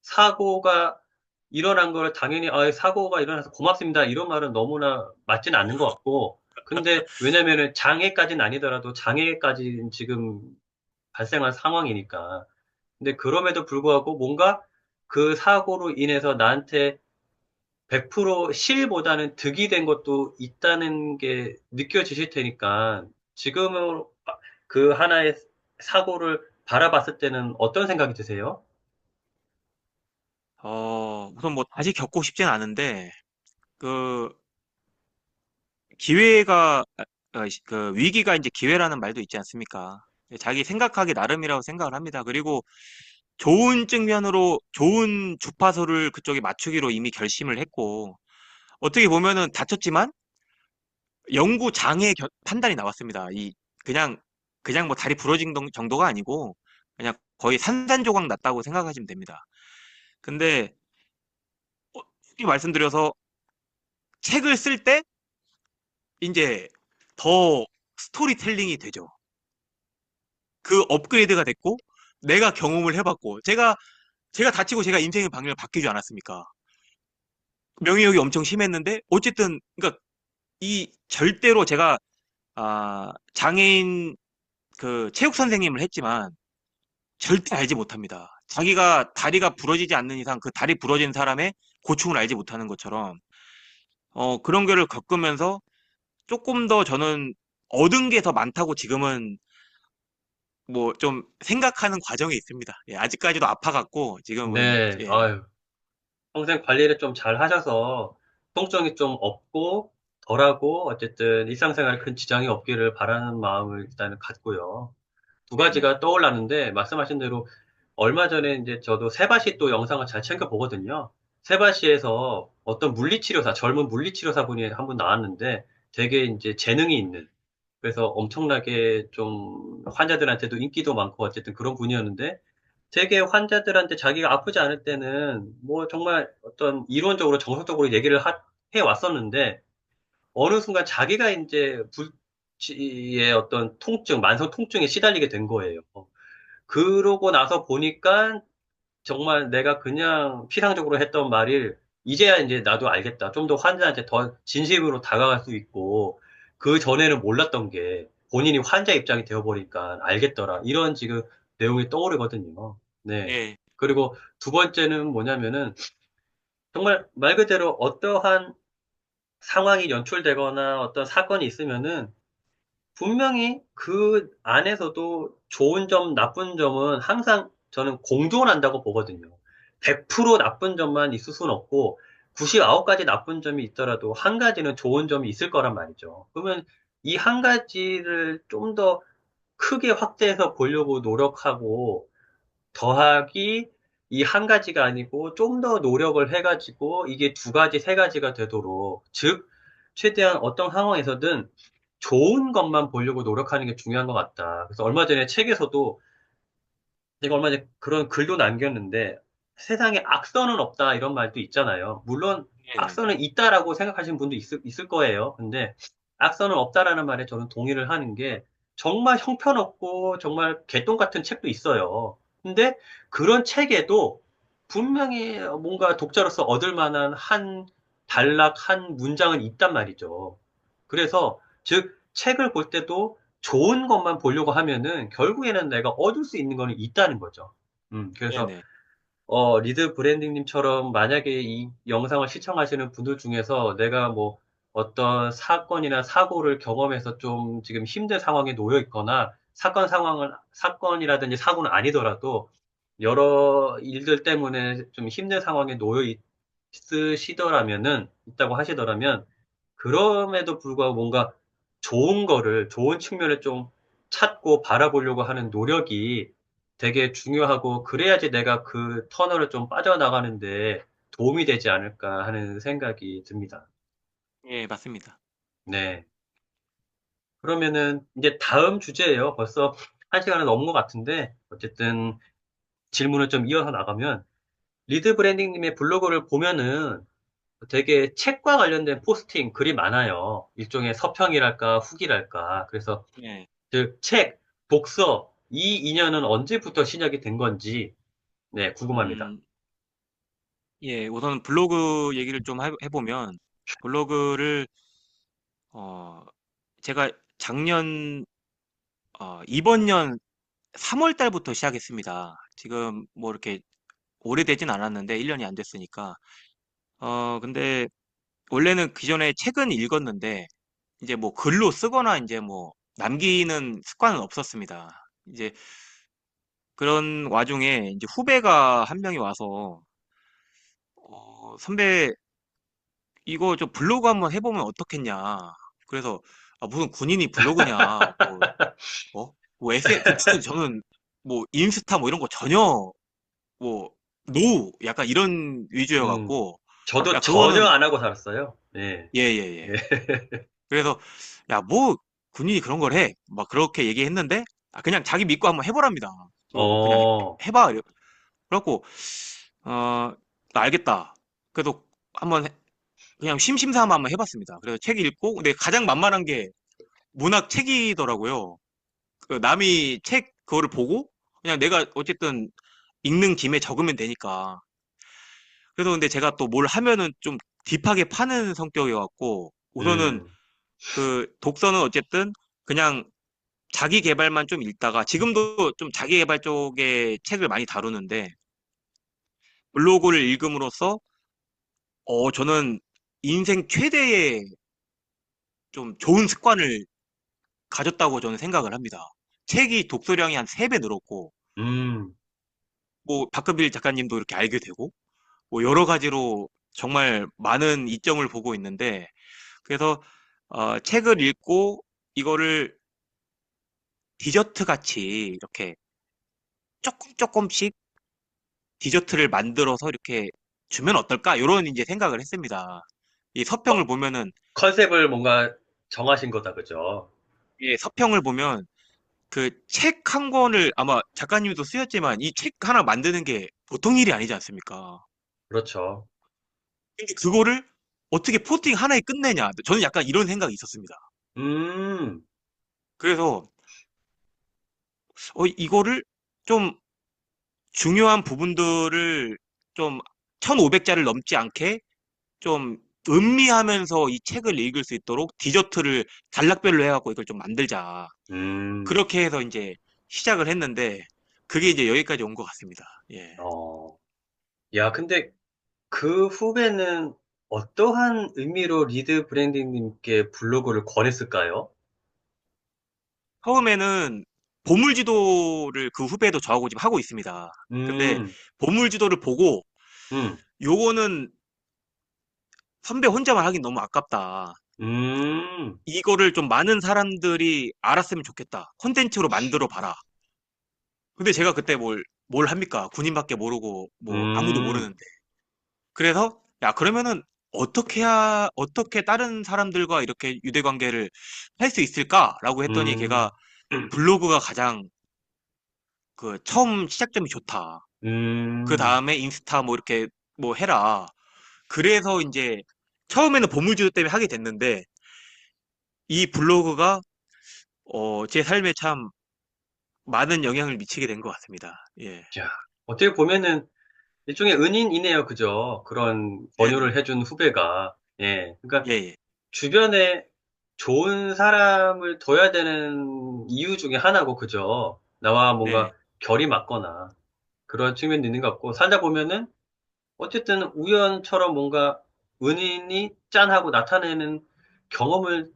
사고가 일어난 거를 당연히 사고가 일어나서 고맙습니다. 이런 말은 너무나 맞진 않는 것 같고 근데 왜냐면은 장애까지는 아니더라도 장애까지 지금 발생한 상황이니까 근데 그럼에도 불구하고 뭔가 그 사고로 인해서 나한테 100% 실보다는 득이 된 것도 있다는 게 느껴지실 테니까 지금은 그 하나의 사고를 바라봤을 때는 어떤 생각이 드세요? 우선 뭐 다시 겪고 싶진 않은데, 그, 기회가, 그 위기가 이제 기회라는 말도 있지 않습니까? 자기 생각하기 나름이라고 생각을 합니다. 그리고 좋은 측면으로 좋은 주파수를 그쪽에 맞추기로 이미 결심을 했고, 어떻게 보면은 다쳤지만 영구 장애 판단이 나왔습니다. 그냥, 그냥 뭐 다리 부러진 정도가 아니고, 그냥 거의 산산조각 났다고 생각하시면 됩니다. 근데, 솔직히 말씀드려서 책을 쓸 때 이제 더 스토리텔링이 되죠. 그 업그레이드가 됐고, 내가 경험을 해봤고, 제가 다치고 제가 인생의 방향을 바뀌지 않았습니까? 명예욕이 엄청 심했는데, 어쨌든, 그러니까 이 절대로 제가, 장애인 그 체육 선생님을 했지만, 절대 알지 못합니다. 자기가 다리가 부러지지 않는 이상 그 다리 부러진 사람의 고충을 알지 못하는 것처럼, 그런 거를 겪으면서 조금 더 저는 얻은 게 더 많다고 지금은 뭐 좀 생각하는 과정에 있습니다. 예, 아직까지도 아파갖고 지금은 네, 예, 아유, 평생 관리를 좀 잘 하셔서 통증이 좀 없고 덜하고 어쨌든 일상생활에 큰 지장이 없기를 바라는 마음을 일단은 갖고요. 두 네네. 가지가 떠올랐는데 말씀하신 대로 얼마 전에 이제 저도 세바시 또 영상을 잘 챙겨 보거든요. 세바시에서 어떤 물리치료사, 젊은 물리치료사 분이 한 분 나왔는데 되게 이제 재능이 있는 그래서 엄청나게 좀 환자들한테도 인기도 많고 어쨌든 그런 분이었는데 되게 환자들한테 자기가 아프지 않을 때는 뭐 정말 어떤 이론적으로 정석적으로 해 왔었는데 어느 순간 자기가 이제 불치의 어떤 통증, 만성 통증에 시달리게 된 거예요. 그러고 나서 보니까 정말 내가 그냥 피상적으로 했던 말을 이제야 이제 나도 알겠다. 좀 더 환자한테 더 진심으로 다가갈 수 있고 그 전에는 몰랐던 게 본인이 환자 입장이 되어버리니까 알겠더라. 이런 지금 내용이 떠오르거든요. 네. 예, 그리고 두 번째는 뭐냐면은 정말 말 그대로 어떠한 상황이 연출되거나 어떤 사건이 있으면은 분명히 그 안에서도 좋은 점, 나쁜 점은 항상 저는 공존한다고 보거든요. 100% 나쁜 점만 있을 수는 없고, 99가지 나쁜 점이 있더라도 한 가지는 좋은 점이 있을 거란 말이죠. 그러면 이 한 가지를 좀 더 크게 확대해서 보려고 노력하고, 더하기 이 한 가지가 아니고 좀 더 노력을 해가지고 이게 두 가지, 세 가지가 되도록, 즉, 최대한 어떤 상황에서든 좋은 것만 보려고 노력하는 게 중요한 것 같다. 그래서 얼마 전에 책에서도 제가 얼마 전에 그런 글도 남겼는데 세상에 악선은 없다 이런 말도 있잖아요. 물론 네네네. 악선은 있다라고 생각하시는 분도 있을 거예요. 근데 악선은 없다라는 말에 저는 동의를 하는 게 정말 형편없고 정말 개똥 같은 책도 있어요. 근데 그런 책에도 분명히 뭔가 독자로서 얻을 만한 한 단락, 한 문장은 있단 말이죠. 그래서 즉 책을 볼 때도 좋은 것만 보려고 하면은 결국에는 내가 얻을 수 있는 거는 있다는 거죠. 그래서 네네. 리드 브랜딩님처럼 만약에 이 영상을 시청하시는 분들 중에서 내가 뭐 어떤 사건이나 사고를 경험해서 좀 지금 힘든 상황에 놓여 있거나 사건이라든지 사고는 아니더라도 여러 일들 때문에 좀 힘든 상황에 놓여 있다고 하시더라면 그럼에도 불구하고 뭔가 좋은 측면을 좀 찾고 바라보려고 하는 노력이 되게 중요하고, 그래야지 내가 그 터널을 좀 빠져나가는데 도움이 되지 않을까 하는 생각이 듭니다. 예, 맞습니다. 네. 그러면은 이제 다음 주제예요. 벌써 한 시간은 넘은 것 같은데, 어쨌든 질문을 좀 이어서 나가면, 리드 브랜딩님의 블로그를 보면은 되게 책과 관련된 포스팅 글이 많아요. 일종의 서평이랄까 후기랄까. 그래서 예. 그 책, 독서 이 인연은 언제부터 시작이 된 건지 네, 궁금합니다. 음, 예, 우선 블로그 얘기를 좀 해보면, 블로그를, 어, 제가 작년, 이번 년 3월 달부터 시작했습니다. 지금 뭐 이렇게 오래되진 않았는데, 1년이 안 됐으니까. 근데 원래는 그전에 책은 읽었는데, 이제 뭐 글로 쓰거나 이제 뭐 남기는 습관은 없었습니다. 이제 그런 와중에 이제 후배가 한 명이 와서, 선배, 이거 저 블로그 한번 해보면 어떻겠냐. 그래서, 무슨 군인이 블로그냐. 뭐 그때 저는 뭐 인스타 뭐 이런 거 전혀 뭐, 노! 약간 이런 음, 위주여갖고, 저도 야, 전혀 그거는, 안 하고 살았어요. 네. 예, 예, 네. 예. 그래서, 야, 뭐, 군인이 그런 걸 해. 막 그렇게 얘기했는데, 그냥 자기 믿고 한번 해보랍니다. 그냥 어, 해봐. 그래갖고, 어, 나 알겠다. 그래도 한번 그냥 심심삼아 한번 해봤습니다. 그래서 책 읽고, 근데 가장 만만한 게 문학 책이더라고요. 그 남이 책 그거를 보고, 그냥 내가 어쨌든 읽는 김에 적으면 되니까. 그래서 근데 제가 또 뭘 하면은 좀 딥하게 파는 성격이어갖고, 우선은 음, 그 독서는 어쨌든 그냥 자기 개발만 좀 읽다가, 지금도 좀 자기 개발 쪽의 책을 많이 다루는데, 블로그를 읽음으로써, 저는 인생 최대의 좀 좋은 습관을 가졌다고 저는 생각을 합니다. 책이 독서량이 한 3배 늘었고, 음, 뭐, 박근빌 작가님도 이렇게 알게 되고, 뭐, 여러 가지로 정말 많은 이점을 보고 있는데, 그래서, 책을 읽고, 이거를 디저트 같이 이렇게 조금 조금씩 디저트를 만들어서 이렇게 주면 어떨까? 이런 이제 생각을 했습니다. 이 서평을 보면은, 컨셉을 뭔가 정하신 거다, 그죠? 이 서평을 보면 그 책 한 권을 아마 작가님도 쓰였지만 이 책 하나 만드는 게 보통 일이 아니지 않습니까? 그렇죠. 근데 그거를 어떻게 포스팅 하나에 끝내냐? 저는 약간 이런 생각이 있었습니다. 음, 그래서 이거를 좀 중요한 부분들을 좀 1,500자를 넘지 않게 좀 음미하면서 이 책을 읽을 수 있도록 디저트를 단락별로 해갖고 이걸 좀 만들자. 음, 그렇게 해서 이제 시작을 했는데 그게 이제 여기까지 온 것 같습니다. 예. 어. 야, 근데 그 후배는 어떠한 의미로 리드 브랜딩님께 블로그를 권했을까요? 처음에는 보물지도를 그 후배도 저하고 지금 하고 있습니다. 근데 음, 보물지도를 보고 음, 요거는 선배 혼자만 하긴 너무 아깝다. 음, 이거를 좀 많은 사람들이 알았으면 좋겠다. 콘텐츠로 만들어 봐라. 근데 제가 그때 뭘 합니까? 군인밖에 모르고 뭐 아무도 음, 모르는데. 그래서 야, 그러면은 어떻게 다른 사람들과 이렇게 유대 관계를 할 수 있을까라고 했더니 걔가 음, 블로그가 가장 그 처음 시작점이 좋다. 그 음. 다음에 인스타 뭐 이렇게 뭐 해라. 그래서 이제 처음에는 보물지도 때문에 하게 됐는데 이 블로그가 제 삶에 참 많은 영향을 미치게 된 것 같습니다. 예. 자, 어떻게 보면은 일종의 은인이네요. 그죠? 그런 네네. 권유를 해준 후배가. 예. 그러니까 예, 예. 주변에 좋은 사람을 둬야 되는 이유 중에 하나고, 그죠? 나와 뭔가 네. 결이 맞거나 그런 측면도 있는 것 같고, 살다 보면은 어쨌든 우연처럼 뭔가 은인이 짠 하고 나타내는 경험을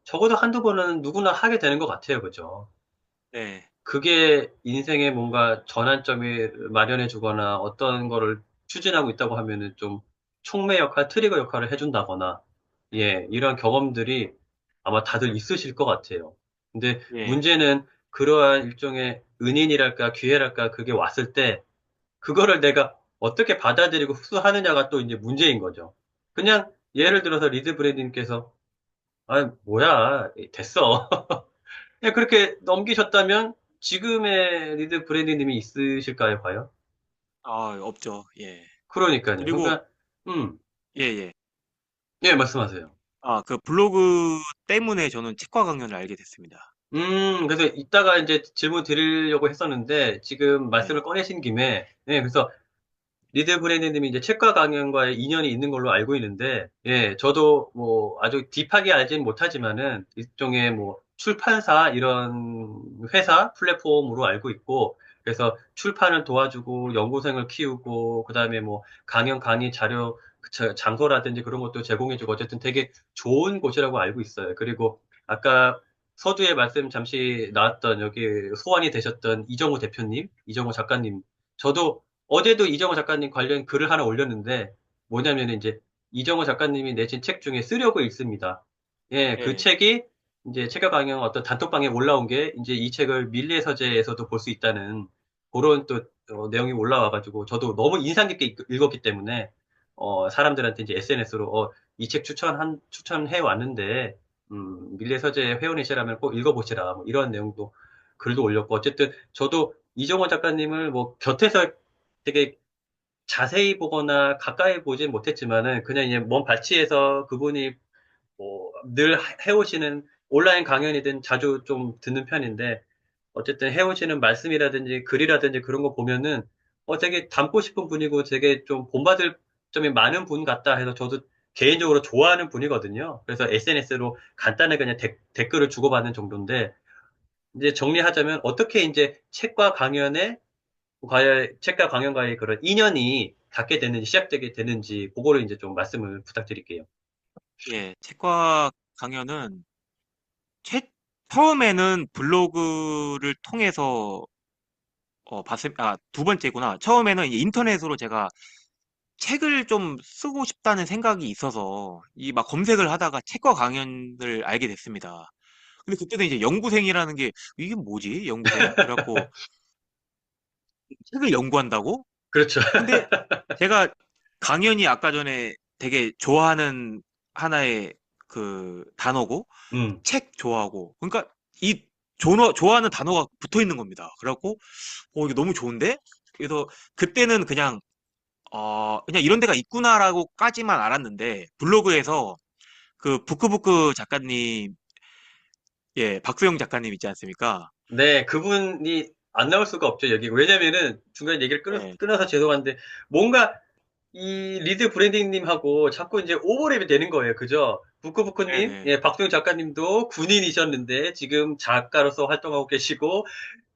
적어도 한두 번은 누구나 하게 되는 것 같아요. 그죠? 네. 그게 인생에 뭔가 전환점이 마련해 주거나 어떤 거를 추진하고 있다고 하면은 좀 촉매 역할, 트리거 역할을 해준다거나, 예, 이런 경험들이 아마 다들 있으실 것 같아요. 근데 예. 문제는 그러한 일종의 은인이랄까, 기회랄까, 그게 왔을 때, 그거를 내가 어떻게 받아들이고 흡수하느냐가 또 이제 문제인 거죠. 그냥 예를 들어서 리드 브레드님께서, 아, 뭐야, 됐어. 그냥 그렇게 넘기셨다면 지금의 리드 브레디님이 있으실까요, 과연? 아, 없죠. 예. 그러니까요. 그리고 그러니까, 음, 예, 예. 예, 말씀하세요. 아, 그 블로그 때문에 저는 치과 강연을 알게 됐습니다. 그래서 이따가 이제 질문 드리려고 했었는데, 지금 네. 말씀을 꺼내신 김에, 예, 그래서 리드 브레디님이 이제 책과 강연과의 인연이 있는 걸로 알고 있는데, 예, 저도 뭐 아주 딥하게 알진 못하지만은 일종의 뭐 출판사 이런 회사 플랫폼으로 알고 있고, 그래서 출판을 도와주고 연구생을 키우고, 그다음에 뭐 강연 강의 자료 장소라든지 그런 것도 제공해주고 어쨌든 되게 좋은 곳이라고 알고 있어요. 그리고 아까 서두에 말씀 잠시 나왔던 여기 소환이 되셨던 이정우 대표님, 이정우 작가님, 저도 어제도 이정호 작가님 관련 글을 하나 올렸는데, 뭐냐면 이제 이정호 작가님이 내신 책 중에 쓰려고 읽습니다. 예, 그 예. 책이 이제 책과 강연 어떤 단톡방에 올라온 게 이제 이 책을 밀리의 서재에서도 볼 수 있다는 그런 또 내용이 올라와가지고 저도 너무 인상 깊게 읽었기 때문에 사람들한테 이제 SNS로 이 책 추천해 왔는데 밀리의 서재 회원이시라면 꼭 읽어보시라 뭐 이런 내용도 글도 올렸고 어쨌든 저도 이정호 작가님을 뭐 곁에서 되게 자세히 보거나 가까이 보진 못했지만은 그냥 이제 먼 발치에서 그분이 뭐 늘 해오시는 온라인 강연이든 자주 좀 듣는 편인데 어쨌든 해오시는 말씀이라든지 글이라든지 그런 거 보면은 되게 닮고 싶은 분이고 되게 좀 본받을 점이 많은 분 같다 해서 저도 개인적으로 좋아하는 분이거든요. 그래서 SNS로 간단하게 그냥 댓글을 주고받는 정도인데 이제 정리하자면 어떻게 이제 책과 강연에 과연 책과 강연과의 그런 인연이 닿게 되는지 시작되게 되는지 그거를 이제 좀 말씀을 부탁드릴게요. 예. 치과 강연은 최 처음에는 블로그를 통해서 두 번째구나. 처음에는 이제 인터넷으로 제가 책을 좀 쓰고 싶다는 생각이 있어서 이 막 검색을 하다가 책과 강연을 알게 됐습니다. 근데 그때는 이제 연구생이라는 게 이게 뭐지? 연구생? 그래갖고 책을 연구한다고? 그렇죠. 근데 제가 강연이 아까 전에 되게 좋아하는 하나의 그 단어고 음, 책 좋아하고 그러니까 이 좋아하는 단어가 붙어 있는 겁니다. 그래갖고 이게 너무 좋은데? 그래서 그때는 그냥 이런 데가 있구나라고까지만 알았는데 블로그에서 그 부크부크 작가님 예 박수영 작가님 있지 않습니까? 네, 그분이 안 나올 수가 없죠, 여기. 왜냐면은 중간에 얘기를 예, 끊어서 죄송한데 뭔가 이 리드 브랜딩님하고 자꾸 이제 오버랩이 되는 거예요. 그죠? 부크부크님, 네네 예, 박수영 작가님도 군인이셨는데 지금 작가로서 활동하고 계시고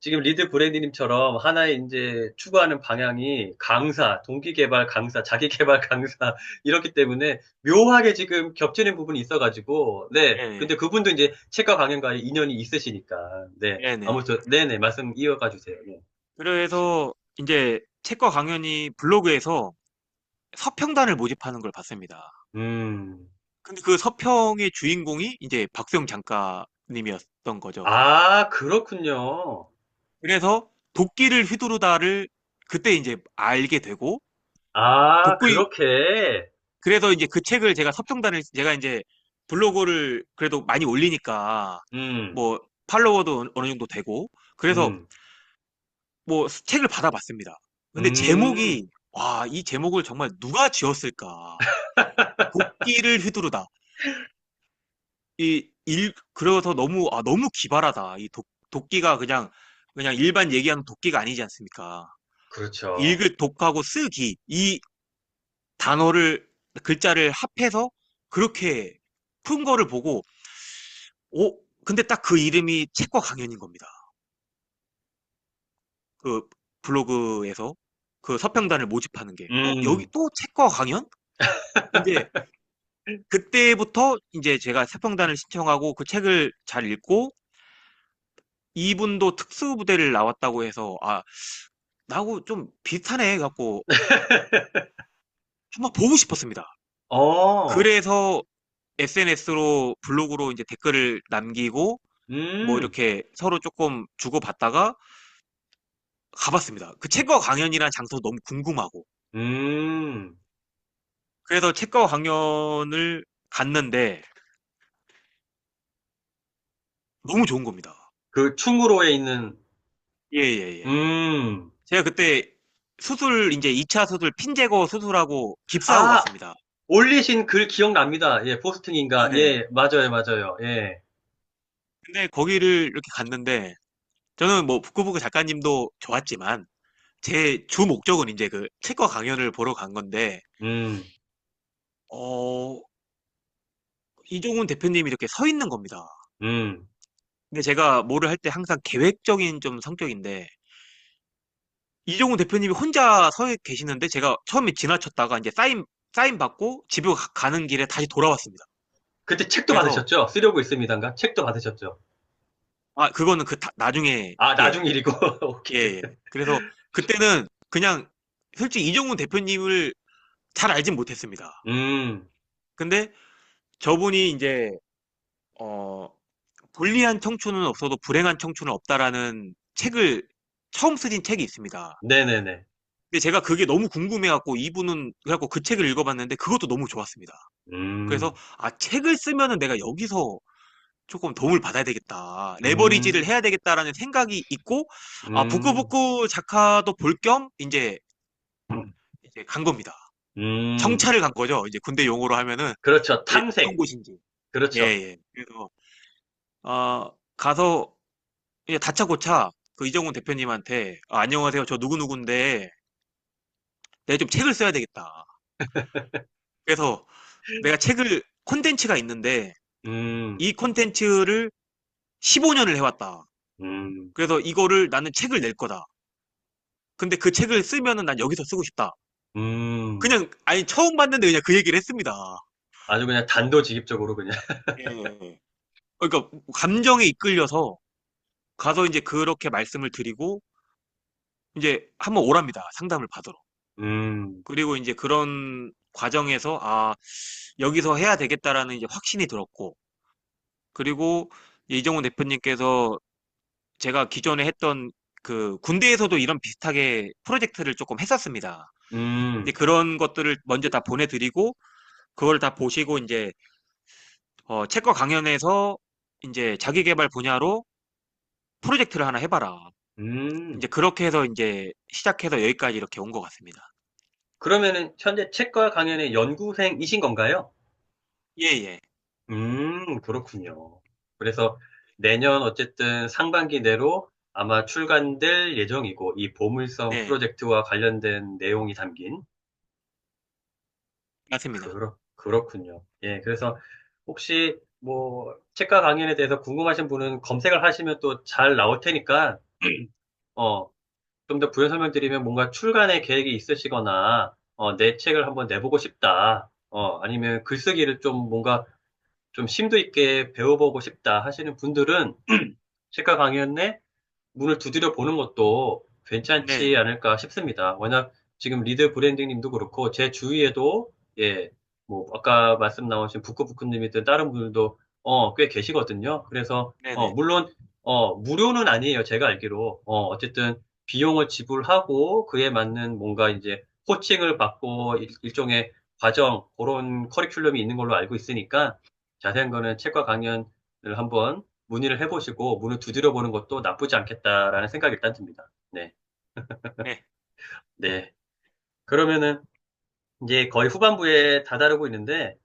지금 리드 브랜디님처럼 하나의 이제 추구하는 방향이 강사, 동기개발 강사, 자기개발 강사, 이렇기 때문에 묘하게 지금 겹치는 부분이 있어가지고, 네. 예, 근데 그분도 이제 책과 강연과 인연이 있으시니까, 네. 네네. 아무튼, 네네. 말씀 이어가 주세요. 네. 그래서 이제 책과 강연이 블로그에서 서평단을 모집하는 걸 봤습니다. 음. 근데 그 서평의 주인공이 이제 박수영 작가님이었던 거죠. 아, 그렇군요. 그래서 도끼를 휘두르다를 그때 이제 알게 되고, 아, 독구이, 그렇게. 그래서 이제 그 책을 제가 서평단을, 제가 이제 블로그를 그래도 많이 올리니까, 음, 뭐, 팔로워도 어느 정도 되고, 그래서 음, 뭐, 책을 받아봤습니다. 근데 음. 제목이, 와, 이 제목을 정말 누가 지었을까? 도끼를 휘두르다. 그래서 너무, 너무 기발하다. 도끼가 그냥 일반 얘기하는 도끼가 아니지 않습니까? 그렇죠. 읽을 독하고 쓰기. 이 단어를, 글자를 합해서 그렇게 푼 거를 보고, 근데 딱 그 이름이 책과 강연인 겁니다. 그 블로그에서 그 서평단을 모집하는 게. 여기 음. 또 책과 강연? 근데 그때부터 이제 제가 서평단을 신청하고 그 책을 잘 읽고, 이분도 특수부대를 나왔다고 해서, 나하고 좀 비슷하네 갖고 한번 보고 싶었습니다. 어, 그래서 SNS로 블로그로 이제 댓글을 남기고 뭐 음, 이렇게 서로 조금 주고받다가 가봤습니다. 그 책과 강연이란 장소 너무 궁금하고. 음. 그래서 책과 강연을 갔는데 너무 좋은 겁니다. 그 충무로에 있는, 예, 예, 예. 음. 제가 그때 이제 2차 수술, 핀 제거 수술하고 깁스하고 아, 갔습니다. 올리신 글 기억납니다. 예, 포스팅인가. 네네. 예, 맞아요, 맞아요. 예. 근데 거기를 이렇게 갔는데 저는 뭐 북구북구 작가님도 좋았지만 제 주 목적은 이제 그 책과 강연을 보러 간 건데, 음, 어, 이종훈 대표님이 이렇게 서 있는 겁니다. 음. 근데 제가 뭐를 할 때 항상 계획적인 좀 성격인데, 이종훈 대표님이 혼자 서 계시는데 제가 처음에 지나쳤다가 이제 사인 받고 집에 가는 길에 다시 돌아왔습니다. 그때 책도 그래서, 받으셨죠? 쓰려고 있습니다인가? 책도 받으셨죠? 그거는 나중에, 아, 예, 나중 일이고. 예, 오케이. 예. 그래서 그때는 그냥 솔직히 이종훈 대표님을 잘 알진 못했습니다. 음, 근데 저분이 이제, 어, 불리한 청춘은 없어도 불행한 청춘은 없다라는 책을 처음 쓰신 책이 있습니다. 네네네. 근데 제가 그게 너무 궁금해갖고 이분은 그래갖고 그 책을 읽어봤는데 그것도 너무 좋았습니다. 그래서 음, 책을 쓰면은 내가 여기서 조금 도움을 받아야 되겠다. 레버리지를 음, 해야 되겠다라는 생각이 있고 음, 북구북구 작가도 볼 겸 이제 간 겁니다. 음. 정찰을 간 거죠. 이제 군대 용어로 하면은 그렇죠. 어떤 탐색. 곳인지. 예, 그렇죠. 예. 그래서 가서 이제 다짜고짜 그 이정훈 대표님한테 안녕하세요. 저 누구누구인데 내가 좀 책을 써야 되겠다. 그래서 내가 콘텐츠가 있는데 음, 이 콘텐츠를 15년을 해왔다. 음, 그래서 이거를 나는 책을 낼 거다. 근데 그 책을 쓰면은 난 여기서 쓰고 싶다. 음. 그냥 아니 처음 봤는데 그냥 그 얘기를 했습니다. 아주 그냥 단도직입적으로 그냥. 예. 그러니까 감정에 이끌려서 가서 이제 그렇게 말씀을 드리고 이제 한번 오랍니다. 상담을 받으러. 음, 그리고 이제 그런 과정에서 여기서 해야 되겠다라는 이제 확신이 들었고, 그리고 이정훈 대표님께서 제가 기존에 했던 그 군대에서도 이런 비슷하게 프로젝트를 조금 했었습니다. 이제 음, 그런 것들을 먼저 다 보내드리고, 그걸 다 보시고 이제 책과 강연에서 이제 자기 개발 분야로 프로젝트를 하나 해봐라. 이제 음. 그렇게 해서 이제 시작해서 여기까지 이렇게 온 것 같습니다. 그러면은 현재 책과 강연의 연구생이신 건가요? 예, 예. 그렇군요. 그래서 내년 어쨌든 상반기 내로 아마 출간될 예정이고, 이 보물섬 네, 프로젝트와 관련된 내용이 담긴, 맞습니다. 그렇군요. 예, 그래서 혹시 뭐 책과 강연에 대해서 궁금하신 분은 검색을 하시면 또 잘 나올 테니까 어, 좀 더 부연 설명드리면 뭔가 출간의 계획이 있으시거나, 내 책을 한번 내보고 싶다. 아니면 글쓰기를 좀 뭔가 좀 심도 있게 배워보고 싶다 하시는 분들은 책과 강연에 문을 두드려 보는 것도 괜찮지 네, 않을까 싶습니다. 워낙 지금 리드 브랜딩 님도 그렇고, 제 주위에도, 예, 뭐, 아까 말씀 나오신 부끄부끄님이든 다른 분들도, 꽤 계시거든요. 그래서, 네네, 물론, 무료는 아니에요. 제가 알기로. 어쨌든, 비용을 지불하고, 그에 맞는 뭔가 이제, 코칭을 받고, 일종의 과정, 그런 커리큘럼이 있는 걸로 알고 있으니까, 자세한 거는 책과 강연을 한번 문의를 해보시고 문을 두드려 보는 것도 나쁘지 않겠다라는 생각이 일단 듭니다. 네, 네. 네. 그러면은 이제 거의 후반부에 다다르고 있는데,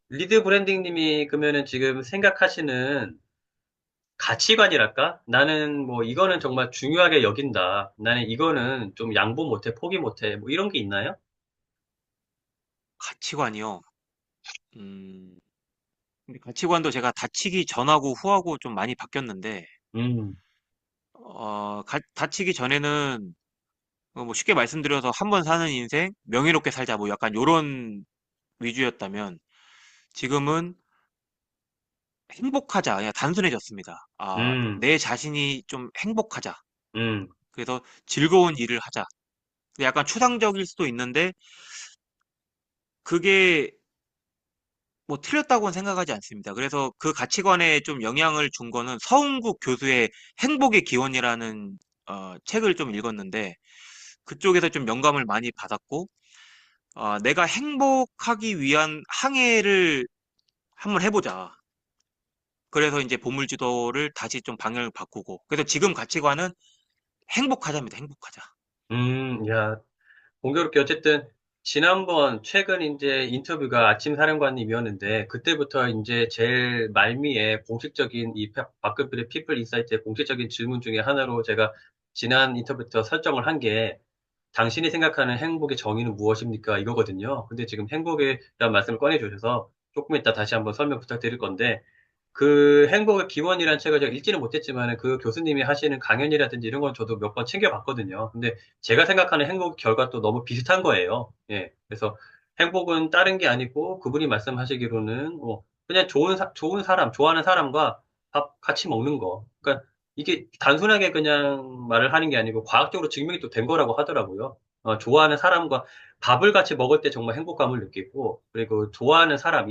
리드 브랜딩 님이 그러면은 지금 생각하시는 가치관이랄까? 나는 뭐 이거는 정말 중요하게 여긴다. 나는 이거는 좀 양보 못해, 포기 못해. 뭐 이런 게 있나요? 가치관이요. 음, 근데 가치관도 제가 다치기 전하고 후하고 좀 많이 바뀌었는데, 음, 다치기 전에는 뭐 쉽게 말씀드려서 한 번 사는 인생 명예롭게 살자 뭐 약간 요런 위주였다면 지금은 행복하자 그냥 단순해졌습니다. 음, 내 자신이 좀 행복하자. 음, 그래서 즐거운 일을 하자. 근데 약간 추상적일 수도 있는데 그게 뭐 틀렸다고는 생각하지 않습니다. 그래서 그 가치관에 좀 영향을 준 거는 서은국 교수의 행복의 기원이라는 책을 좀 읽었는데 그쪽에서 좀 영감을 많이 받았고 내가 행복하기 위한 항해를 한번 해보자. 그래서 이제 보물지도를 다시 좀 방향을 바꾸고 그래서 지금 가치관은 행복하자입니다. 행복하자. 야, 공교롭게 어쨌든 지난번 최근 이제 인터뷰가 아침 사령관님이었는데 그때부터 이제 제일 말미에 공식적인 이 박근필의 피플 인사이트의 공식적인 질문 중에 하나로 제가 지난 인터뷰부터 설정을 한 게 당신이 생각하는 행복의 정의는 무엇입니까? 이거거든요. 근데 지금 행복이라는 말씀을 꺼내 주셔서 조금 이따 다시 한번 설명 부탁드릴 건데 그 행복의 기원이라는 책을 제가 읽지는 못했지만 그 교수님이 하시는 강연이라든지 이런 건 저도 몇 번 챙겨봤거든요. 근데 제가 생각하는 행복 결과도 너무 비슷한 거예요. 예. 그래서 행복은 다른 게 아니고 그분이 말씀하시기로는 그냥 좋은 사람, 좋아하는 사람과 밥 같이 먹는 거. 그러니까 이게 단순하게 그냥 말을 하는 게 아니고 과학적으로 증명이 또 된 거라고 하더라고요. 좋아하는 사람과 밥을 같이 먹을 때 정말 행복감을 느끼고 그리고 좋아하는 사람,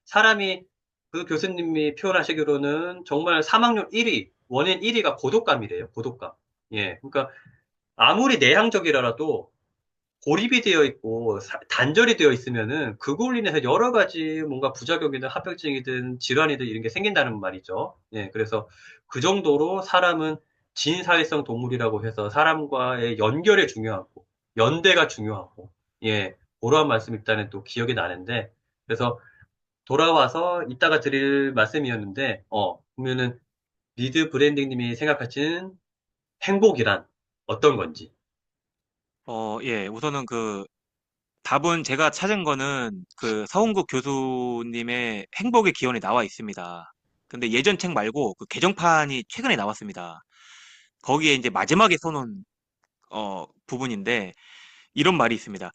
사람이 그 교수님이 표현하시기로는 정말 사망률 1위, 원인 1위가 고독감이래요, 고독감. 예, 그러니까 아무리 내향적이라도 고립이 되어 있고 단절이 되어 있으면은 그걸로 인해서 여러 가지 뭔가 부작용이든 합병증이든 질환이든 이런 게 생긴다는 말이죠. 예, 그래서 그 정도로 사람은 진사회성 동물이라고 해서 사람과의 연결이 중요하고 연대가 중요하고 예, 그러한 말씀 일단은 또 기억이 나는데 그래서 돌아와서 이따가 드릴 말씀이었는데, 그러면은 리드 브랜딩님이 생각하시는 행복이란 어떤 건지. 예, 우선은 그 답은 제가 찾은 거는 그 서은국 교수님의 행복의 기원에 나와 있습니다. 근데 예전 책 말고 그 개정판이 최근에 나왔습니다. 거기에 이제 마지막에 써놓은 부분인데 이런 말이 있습니다.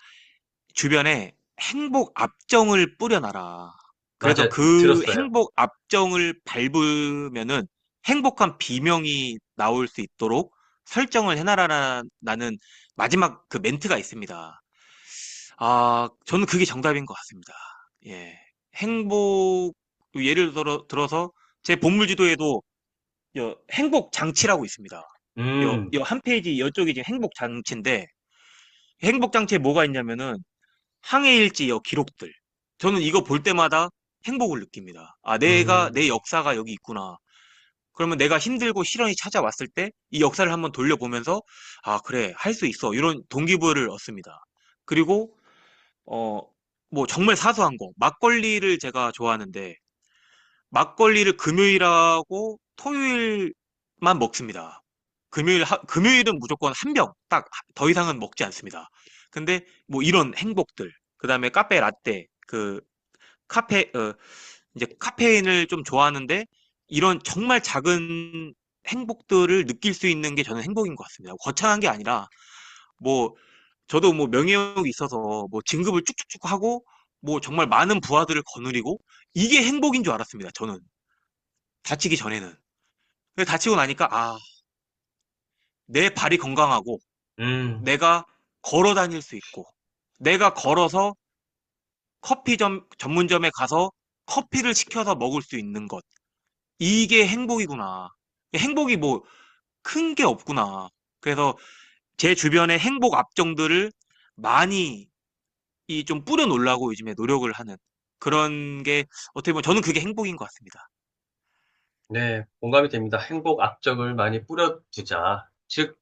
주변에 행복 압정을 뿌려놔라. 그래서 맞아, 그 들었어요. 행복 압정을 밟으면은 행복한 비명이 나올 수 있도록 설정을 해놔라라는 마지막 그 멘트가 있습니다. 저는 그게 정답인 것 같습니다. 예. 행복, 예를 들어서 제 본물지도에도 행복 장치라고 있습니다. 음, 한 페이지, 이쪽이 지금 행복 장치인데, 행복 장치에 뭐가 있냐면은, 항해일지 기록들. 저는 이거 볼 때마다 행복을 느낍니다. 내 음, 역사가 여기 있구나. 그러면 내가 힘들고 시련이 찾아왔을 때, 이 역사를 한번 돌려보면서, 그래, 할 수 있어. 이런 동기부여를 얻습니다. 그리고 어, 뭐 정말 사소한 거. 막걸리를 제가 좋아하는데, 막걸리를 금요일하고 토요일만 먹습니다. 금요일은 무조건 한 병, 딱, 더 이상은 먹지 않습니다. 근데 뭐 이런 행복들, 그 다음에 카페 라떼, 이제 카페인을 좀 좋아하는데, 이런 정말 작은 행복들을 느낄 수 있는 게 저는 행복인 것 같습니다. 거창한 게 아니라 뭐 저도 뭐 명예욕이 있어서 뭐 진급을 쭉쭉쭉 하고 뭐 정말 많은 부하들을 거느리고 이게 행복인 줄 알았습니다. 저는 다치기 전에는. 근데 다치고 나니까 아, 내 발이 건강하고 음, 내가 걸어 다닐 수 있고 내가 걸어서 커피점 전문점에 가서 커피를 시켜서 먹을 수 있는 것. 이게 행복이구나. 행복이 뭐 큰 게 없구나. 그래서 제 주변의 행복 압정들을 많이 이 좀 뿌려 놓으려고 요즘에 노력을 하는 그런 게 어떻게 보면 저는 그게 행복인 것 같습니다. 네, 공감이 됩니다. 행복 악적을 많이 뿌려두자. 즉,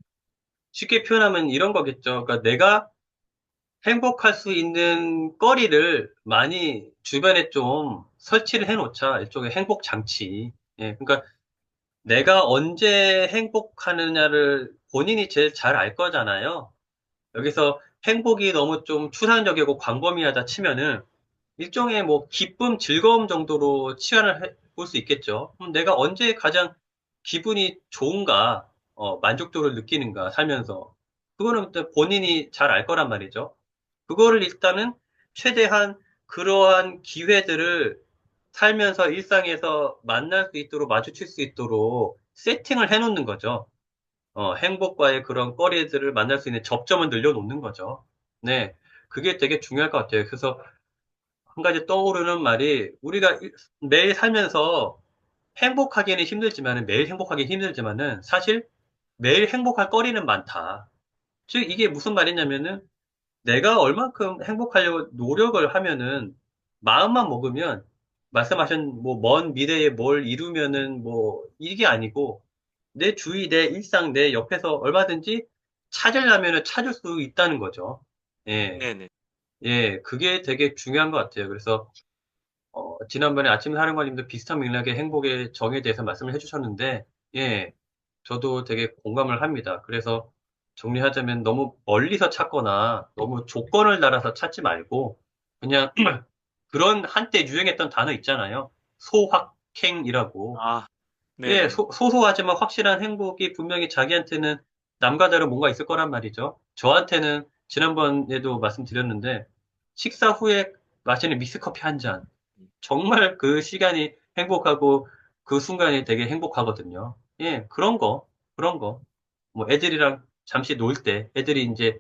쉽게 표현하면 이런 거겠죠. 그러니까 내가 행복할 수 있는 거리를 많이 주변에 좀 설치를 해놓자. 일종의 행복 장치. 예, 그러니까 내가 언제 행복하느냐를 본인이 제일 잘 알 거잖아요. 여기서 행복이 너무 좀 추상적이고 광범위하다 치면은 일종의 뭐 기쁨, 즐거움 정도로 치환을 볼 수 있겠죠. 그럼 내가 언제 가장 기분이 좋은가, 만족도를 느끼는가, 살면서. 그거는 또 본인이 잘 알 거란 말이죠. 그거를 일단은 최대한 그러한 기회들을 살면서 일상에서 만날 수 있도록 마주칠 수 있도록 세팅을 해놓는 거죠. 행복과의 그런 거리들을 만날 수 있는 접점을 늘려놓는 거죠. 네. 그게 되게 중요할 것 같아요. 그래서 한 가지 떠오르는 말이 우리가 매일 살면서 행복하기는 힘들지만은 매일 행복하기 힘들지만은 사실 매일 행복할 거리는 많다. 즉 이게 무슨 말이냐면은 내가 얼만큼 행복하려고 노력을 하면은 마음만 먹으면 말씀하신 뭐 먼 미래에 뭘 이루면은 뭐 이게 아니고 내 주위, 내 일상, 내 옆에서 얼마든지 찾으려면은 찾을 수 있다는 거죠. 예, 네네. 예, 그게 되게 중요한 것 같아요. 그래서 지난번에 아침 사령관님도 비슷한 맥락의 행복의 정의에 대해서 말씀을 해주셨는데, 예, 저도 되게 공감을 합니다. 그래서 정리하자면 너무 멀리서 찾거나 너무 조건을 달아서 찾지 말고, 그냥 그런 한때 유행했던 단어 있잖아요. 소확행이라고. 아, 예, 네네. 소소하지만 확실한 행복이 분명히 자기한테는 남과 다른 뭔가 있을 거란 말이죠. 저한테는 지난번에도 말씀드렸는데, 식사 후에 마시는 믹스커피 한 잔. 정말 그 시간이 행복하고 그 순간이 되게 행복하거든요. 예, 그런 거. 뭐 애들이랑 잠시 놀 때 애들이 이제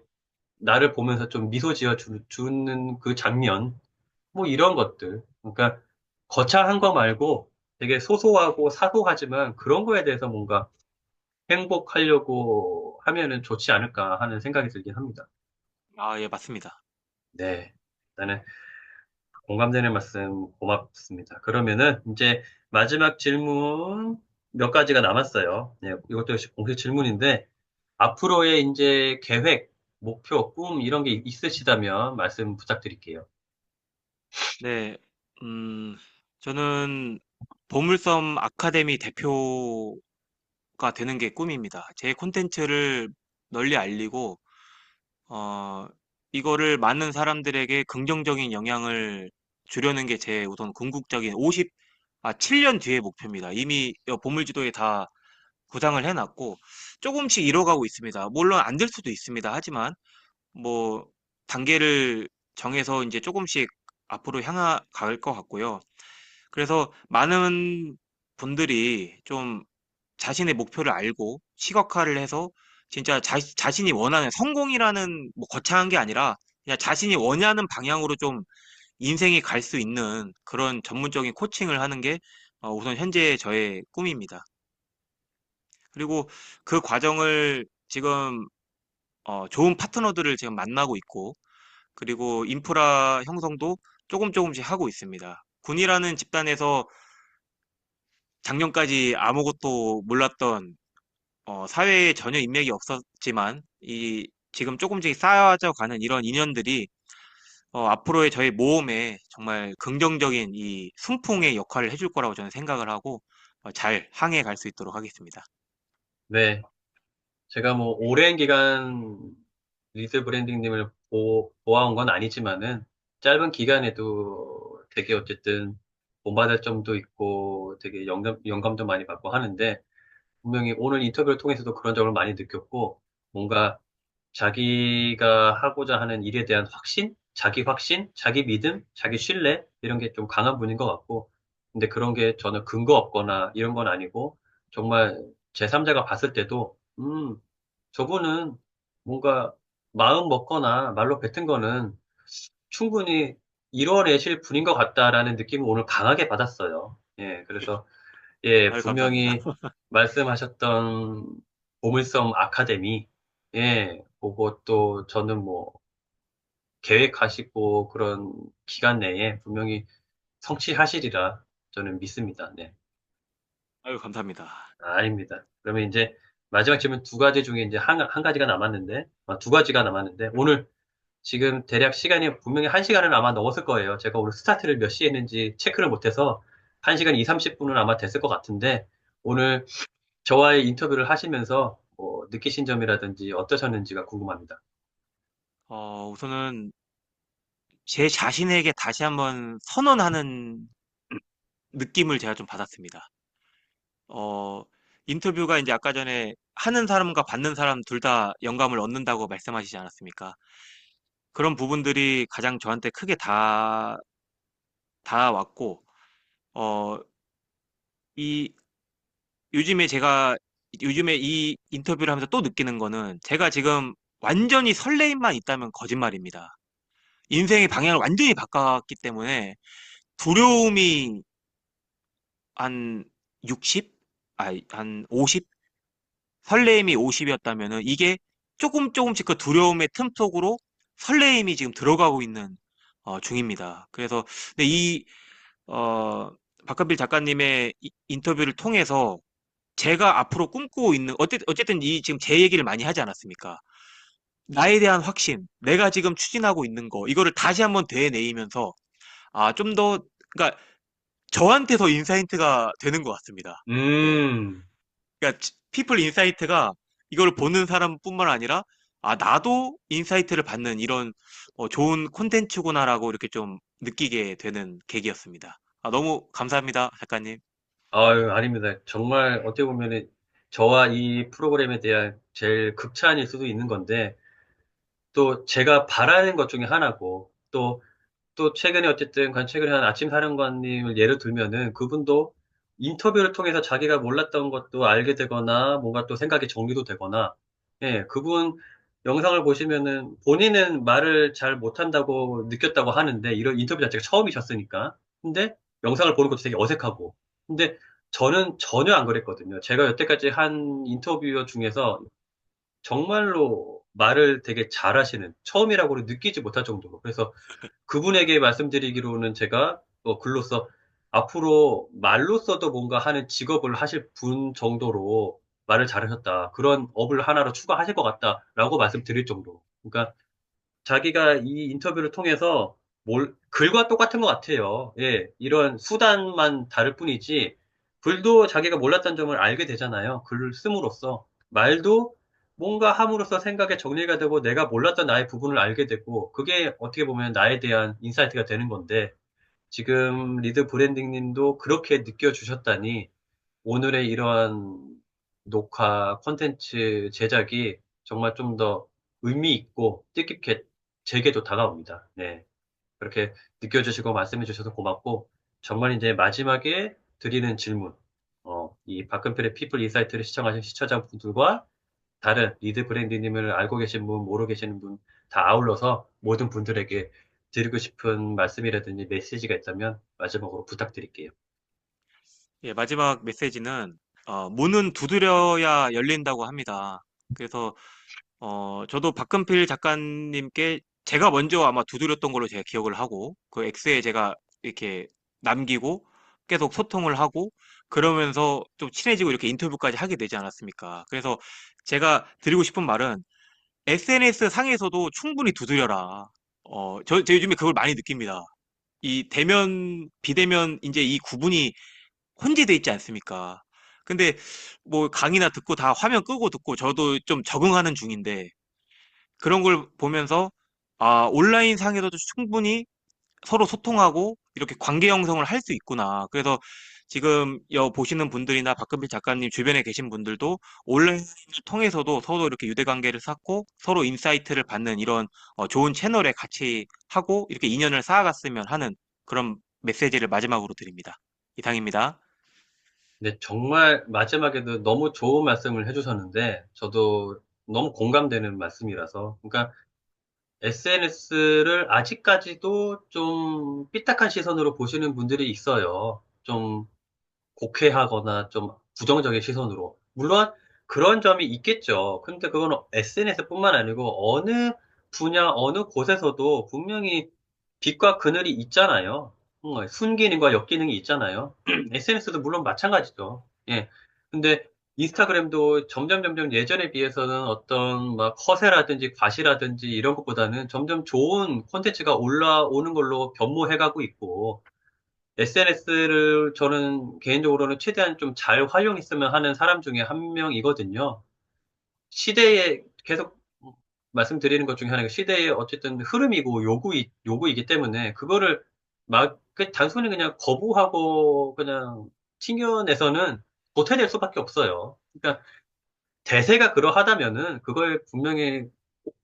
나를 보면서 좀 미소 주는 그 장면, 뭐 이런 것들. 그러니까 거창한 거 말고 되게 소소하고 사소하지만 그런 거에 대해서 뭔가 행복하려고 하면은 좋지 않을까 하는 생각이 들긴 합니다. 아, 예, 맞습니다. 네. 일단은 공감되는 말씀 고맙습니다. 그러면은 이제 마지막 질문 몇 가지가 남았어요. 네, 이것도 역시 공식 질문인데 앞으로의 이제 계획, 목표, 꿈 이런 게 있으시다면 말씀 부탁드릴게요. 네, 음, 저는 보물섬 아카데미 대표가 되는 게 꿈입니다. 제 콘텐츠를 널리 알리고, 어, 이거를 많은 사람들에게 긍정적인 영향을 주려는 게 제 우선 궁극적인 7년 뒤의 목표입니다. 이미 보물지도에 다 구상을 해놨고, 조금씩 이뤄가고 있습니다. 물론 안 될 수도 있습니다. 하지만, 뭐, 단계를 정해서 이제 조금씩 앞으로 향해 갈 것 같고요. 그래서 많은 분들이 좀 자신의 목표를 알고 시각화를 해서 진짜 자신이 원하는 성공이라는 뭐 거창한 게 아니라 그냥 자신이 원하는 방향으로 좀 인생이 갈 수 있는 그런 전문적인 코칭을 하는 게 우선 현재 저의 꿈입니다. 그리고 그 과정을 지금 좋은 파트너들을 지금 만나고 있고 그리고 인프라 형성도 조금 조금씩 하고 있습니다. 군이라는 집단에서 작년까지 아무것도 몰랐던 사회에 전혀 인맥이 없었지만 이 지금 조금씩 쌓여져 가는 이런 인연들이 앞으로의 저의 모험에 정말 긍정적인 이 순풍의 역할을 해줄 거라고 저는 생각을 하고 잘 항해 갈 수 있도록 하겠습니다. 네, 제가 뭐 오랜 기간 리드 브랜딩님을 보아온 건 아니지만은 짧은 기간에도 되게 어쨌든 본받을 점도 있고 되게 영감도 많이 받고 하는데 분명히 오늘 인터뷰를 통해서도 그런 점을 많이 느꼈고, 뭔가 자기가 하고자 하는 일에 대한 확신, 자기 믿음, 자기 신뢰, 이런 게 좀 강한 분인 것 같고, 근데 그런 게 저는 근거 없거나 이런 건 아니고, 정말 제3자가 봤을 때도, 저분은 뭔가 마음 먹거나 말로 뱉은 거는 충분히 이뤄내실 분인 것 같다라는 느낌을 오늘 강하게 받았어요. 예, 그래서, 예, 아유, 감사합니다. 분명히 말씀하셨던 보물섬 아카데미, 예, 그거 또 저는 뭐 계획하시고 그런 기간 내에 분명히 성취하시리라 저는 믿습니다. 네. 아유, 감사합니다. 아닙니다. 그러면 이제 마지막 질문 두 가지 중에 이제 한 가지가 남았는데, 두 가지가 남았는데, 오늘 지금 대략 시간이 분명히 한 시간은 아마 넘었을 거예요. 제가 오늘 스타트를 몇 시에 했는지 체크를 못해서 한 시간 2, 30분은 아마 됐을 것 같은데, 오늘 저와의 인터뷰를 하시면서 뭐 느끼신 점이라든지 어떠셨는지가 궁금합니다. 우선은 제 자신에게 다시 한번 선언하는 느낌을 제가 좀 받았습니다. 어, 인터뷰가 이제 아까 전에 하는 사람과 받는 사람 둘 다 영감을 얻는다고 말씀하시지 않았습니까? 그런 부분들이 가장 저한테 크게 다 왔고, 어, 이, 요즘에 이 인터뷰를 하면서 또 느끼는 거는 제가 지금 완전히 설레임만 있다면 거짓말입니다. 인생의 방향을 완전히 바꿨기 때문에 두려움이 한 60? 한 50? 설레임이 50이었다면은 이게 조금씩 그 두려움의 틈 속으로 설레임이 지금 들어가고 있는 중입니다. 그래서 근데 어, 박한필 작가님의 인터뷰를 통해서 제가 앞으로 꿈꾸고 있는 어쨌든 이 지금 제 얘기를 많이 하지 않았습니까? 나에 대한 확신, 내가 지금 추진하고 있는 거 이거를 다시 한번 되뇌이면서 좀 더 그러니까 저한테 더 인사이트가 되는 것 같습니다. 예. 음, 그러니까 피플 인사이트가 이걸 보는 사람뿐만 아니라 나도 인사이트를 받는 이런 좋은 콘텐츠구나라고 이렇게 좀 느끼게 되는 계기였습니다. 너무 감사합니다, 작가님. 아유, 아닙니다. 정말 어떻게 보면은 저와 이 프로그램에 대한 제일 극찬일 수도 있는 건데, 또 제가 바라는 것 중에 하나고, 또 최근에 어쨌든 최근에 한 아침 사령관님을 예를 들면은 그분도 인터뷰를 통해서 자기가 몰랐던 것도 알게 되거나 뭔가 또 생각이 정리도 되거나 예, 그분 영상을 보시면은 본인은 말을 잘 못한다고 느꼈다고 하는데 이런 인터뷰 자체가 처음이셨으니까 근데 영상을 보는 것도 되게 어색하고 근데 저는 전혀 안 그랬거든요. 제가 여태까지 한 인터뷰어 중에서 정말로 말을 되게 잘하시는 처음이라고는 느끼지 못할 정도로 그래서 그분에게 말씀드리기로는 제가 글로써 앞으로 말로써도 뭔가 하는 직업을 하실 분 정도로 말을 잘하셨다. 그런 업을 하나로 추가하실 것 같다라고 말씀드릴 정도로. 그러니까 자기가 이 인터뷰를 통해서 글과 똑같은 것 같아요. 예, 이런 수단만 다를 뿐이지, 글도 자기가 몰랐던 점을 알게 되잖아요. 글을 씀으로써. 말도 뭔가 함으로써 생각의 정리가 되고 내가 몰랐던 나의 부분을 알게 되고, 그게 어떻게 보면 나에 대한 인사이트가 되는 건데, 지금 리드 브랜딩 님도 그렇게 느껴주셨다니, 오늘의 이러한 녹화 콘텐츠 제작이 정말 좀 더 의미 있고 뜻깊게 제게도 다가옵니다. 네. 그렇게 느껴주시고 말씀해 주셔서 고맙고, 정말 이제 마지막에 드리는 질문, 이 박근필의 피플 인사이트를 시청하신 시청자분들과 다른 리드 브랜디님을 알고 계신 분, 모르고 계시는 분 다 아울러서 모든 분들에게 드리고 싶은 말씀이라든지 메시지가 있다면 마지막으로 부탁드릴게요. 예, 마지막 메시지는 문은 두드려야 열린다고 합니다. 그래서 저도 박근필 작가님께 제가 먼저 아마 두드렸던 걸로 제가 기억을 하고 그 X에 제가 이렇게 남기고 계속 소통을 하고 그러면서 좀 친해지고 이렇게 인터뷰까지 하게 되지 않았습니까? 그래서 제가 드리고 싶은 말은 SNS 상에서도 충분히 두드려라. 저 요즘에 그걸 많이 느낍니다. 이 대면, 비대면 이제 이 구분이 혼재돼 있지 않습니까? 근데 뭐 강의나 듣고 다 화면 끄고 듣고 저도 좀 적응하는 중인데 그런 걸 보면서 온라인 상에서도 충분히 서로 소통하고 이렇게 관계 형성을 할 수 있구나. 그래서 지금 보시는 분들이나 박근필 작가님 주변에 계신 분들도 온라인을 통해서도 서로 이렇게 유대관계를 쌓고 서로 인사이트를 받는 이런 좋은 채널에 같이 하고 이렇게 인연을 쌓아갔으면 하는 그런 메시지를 마지막으로 드립니다. 이상입니다. 근데 정말 마지막에도 너무 좋은 말씀을 해주셨는데, 저도 너무 공감되는 말씀이라서. 그러니까 SNS를 아직까지도 좀 삐딱한 시선으로 보시는 분들이 있어요. 좀 곡해하거나 좀 부정적인 시선으로. 물론 그런 점이 있겠죠. 근데 그건 SNS뿐만 아니고 어느 분야, 어느 곳에서도 분명히 빛과 그늘이 있잖아요. 순기능과 역기능이 있잖아요. SNS도 물론 마찬가지죠. 예. 근데 인스타그램도 점점 예전에 비해서는 어떤 막 허세라든지 과시라든지 이런 것보다는 점점 좋은 콘텐츠가 올라오는 걸로 변모해가고 있고, SNS를 저는 개인적으로는 최대한 좀 잘 활용했으면 하는 사람 중에 한 명이거든요. 시대에 계속 말씀드리는 것 중에 하나가 시대의 어쨌든 흐름이고 요구이기 때문에 그거를 단순히 그냥 거부하고 그냥 튕겨내서는 도태될 수밖에 없어요. 그러니까 대세가 그러하다면은 그걸 분명히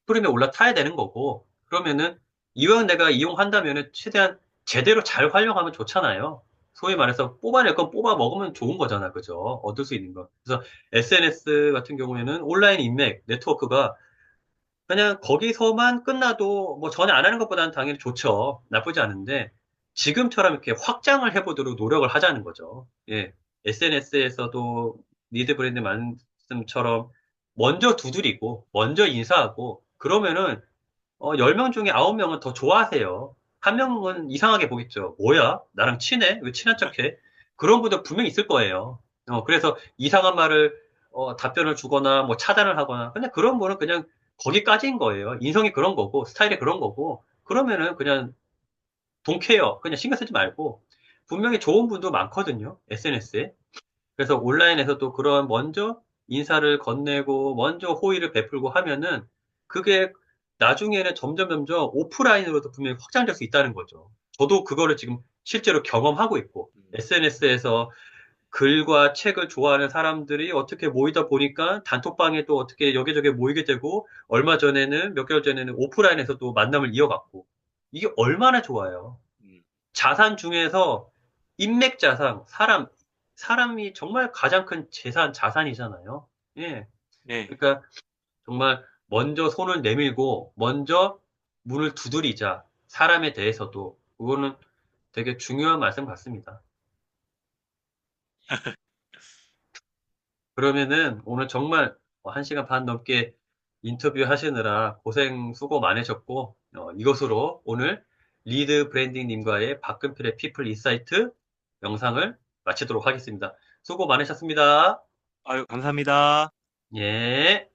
흐름에 올라타야 되는 거고, 그러면은 이왕 내가 이용한다면은 최대한 제대로 잘 활용하면 좋잖아요. 소위 말해서 뽑아낼 건 뽑아 먹으면 좋은 거잖아, 그죠? 얻을 수 있는 거. 그래서 SNS 같은 경우에는 온라인 인맥, 네트워크가 그냥 거기서만 끝나도 뭐 전혀 안 하는 것보다는 당연히 좋죠. 나쁘지 않은데 지금처럼 이렇게 확장을 해보도록 노력을 하자는 거죠. 예. SNS에서도 리드 브랜드 말씀처럼 먼저 두드리고 먼저 인사하고 그러면은 10명 중에 9명은 더 좋아하세요. 한 명은 이상하게 보겠죠. 뭐야? 나랑 친해? 왜 친한 척해? 그런 분들 분명히 있을 거예요. 그래서 이상한 말을 답변을 주거나 뭐 차단을 하거나 근데 그런 분은 그냥 거기까지인 거예요. 인성이 그런 거고 스타일이 그런 거고 그러면은 그냥 동케어 그냥 신경 쓰지 말고 분명히 좋은 분도 많거든요. SNS에. 그래서 온라인에서도 그런 먼저 인사를 건네고 먼저 호의를 베풀고 하면은 그게 나중에는 점점 오프라인으로도 분명히 확장될 수 있다는 거죠. 저도 그거를 지금 실제로 경험하고 있고 SNS에서 글과 책을 좋아하는 사람들이 어떻게 모이다 보니까 단톡방에 또 어떻게 여기저기 모이게 되고 얼마 전에는 몇 개월 전에는 오프라인에서도 만남을 이어갔고 이게 얼마나 좋아요. 음, 자산 중에서 인맥 자산, 사람이 정말 가장 큰 자산이잖아요. 예. 네. 그러니까 정말 먼저 손을 내밀고 먼저 문을 두드리자. 사람에 대해서도. 그거는 되게 중요한 말씀 같습니다. 그러면은 오늘 정말 1시간 반 넘게 인터뷰 하시느라 고생 수고 많으셨고, 이것으로 오늘 리드 브랜딩님과의 박근필의 피플 인사이트 영상을 마치도록 하겠습니다. 수고 많으셨습니다. 아유, 감사합니다. 예.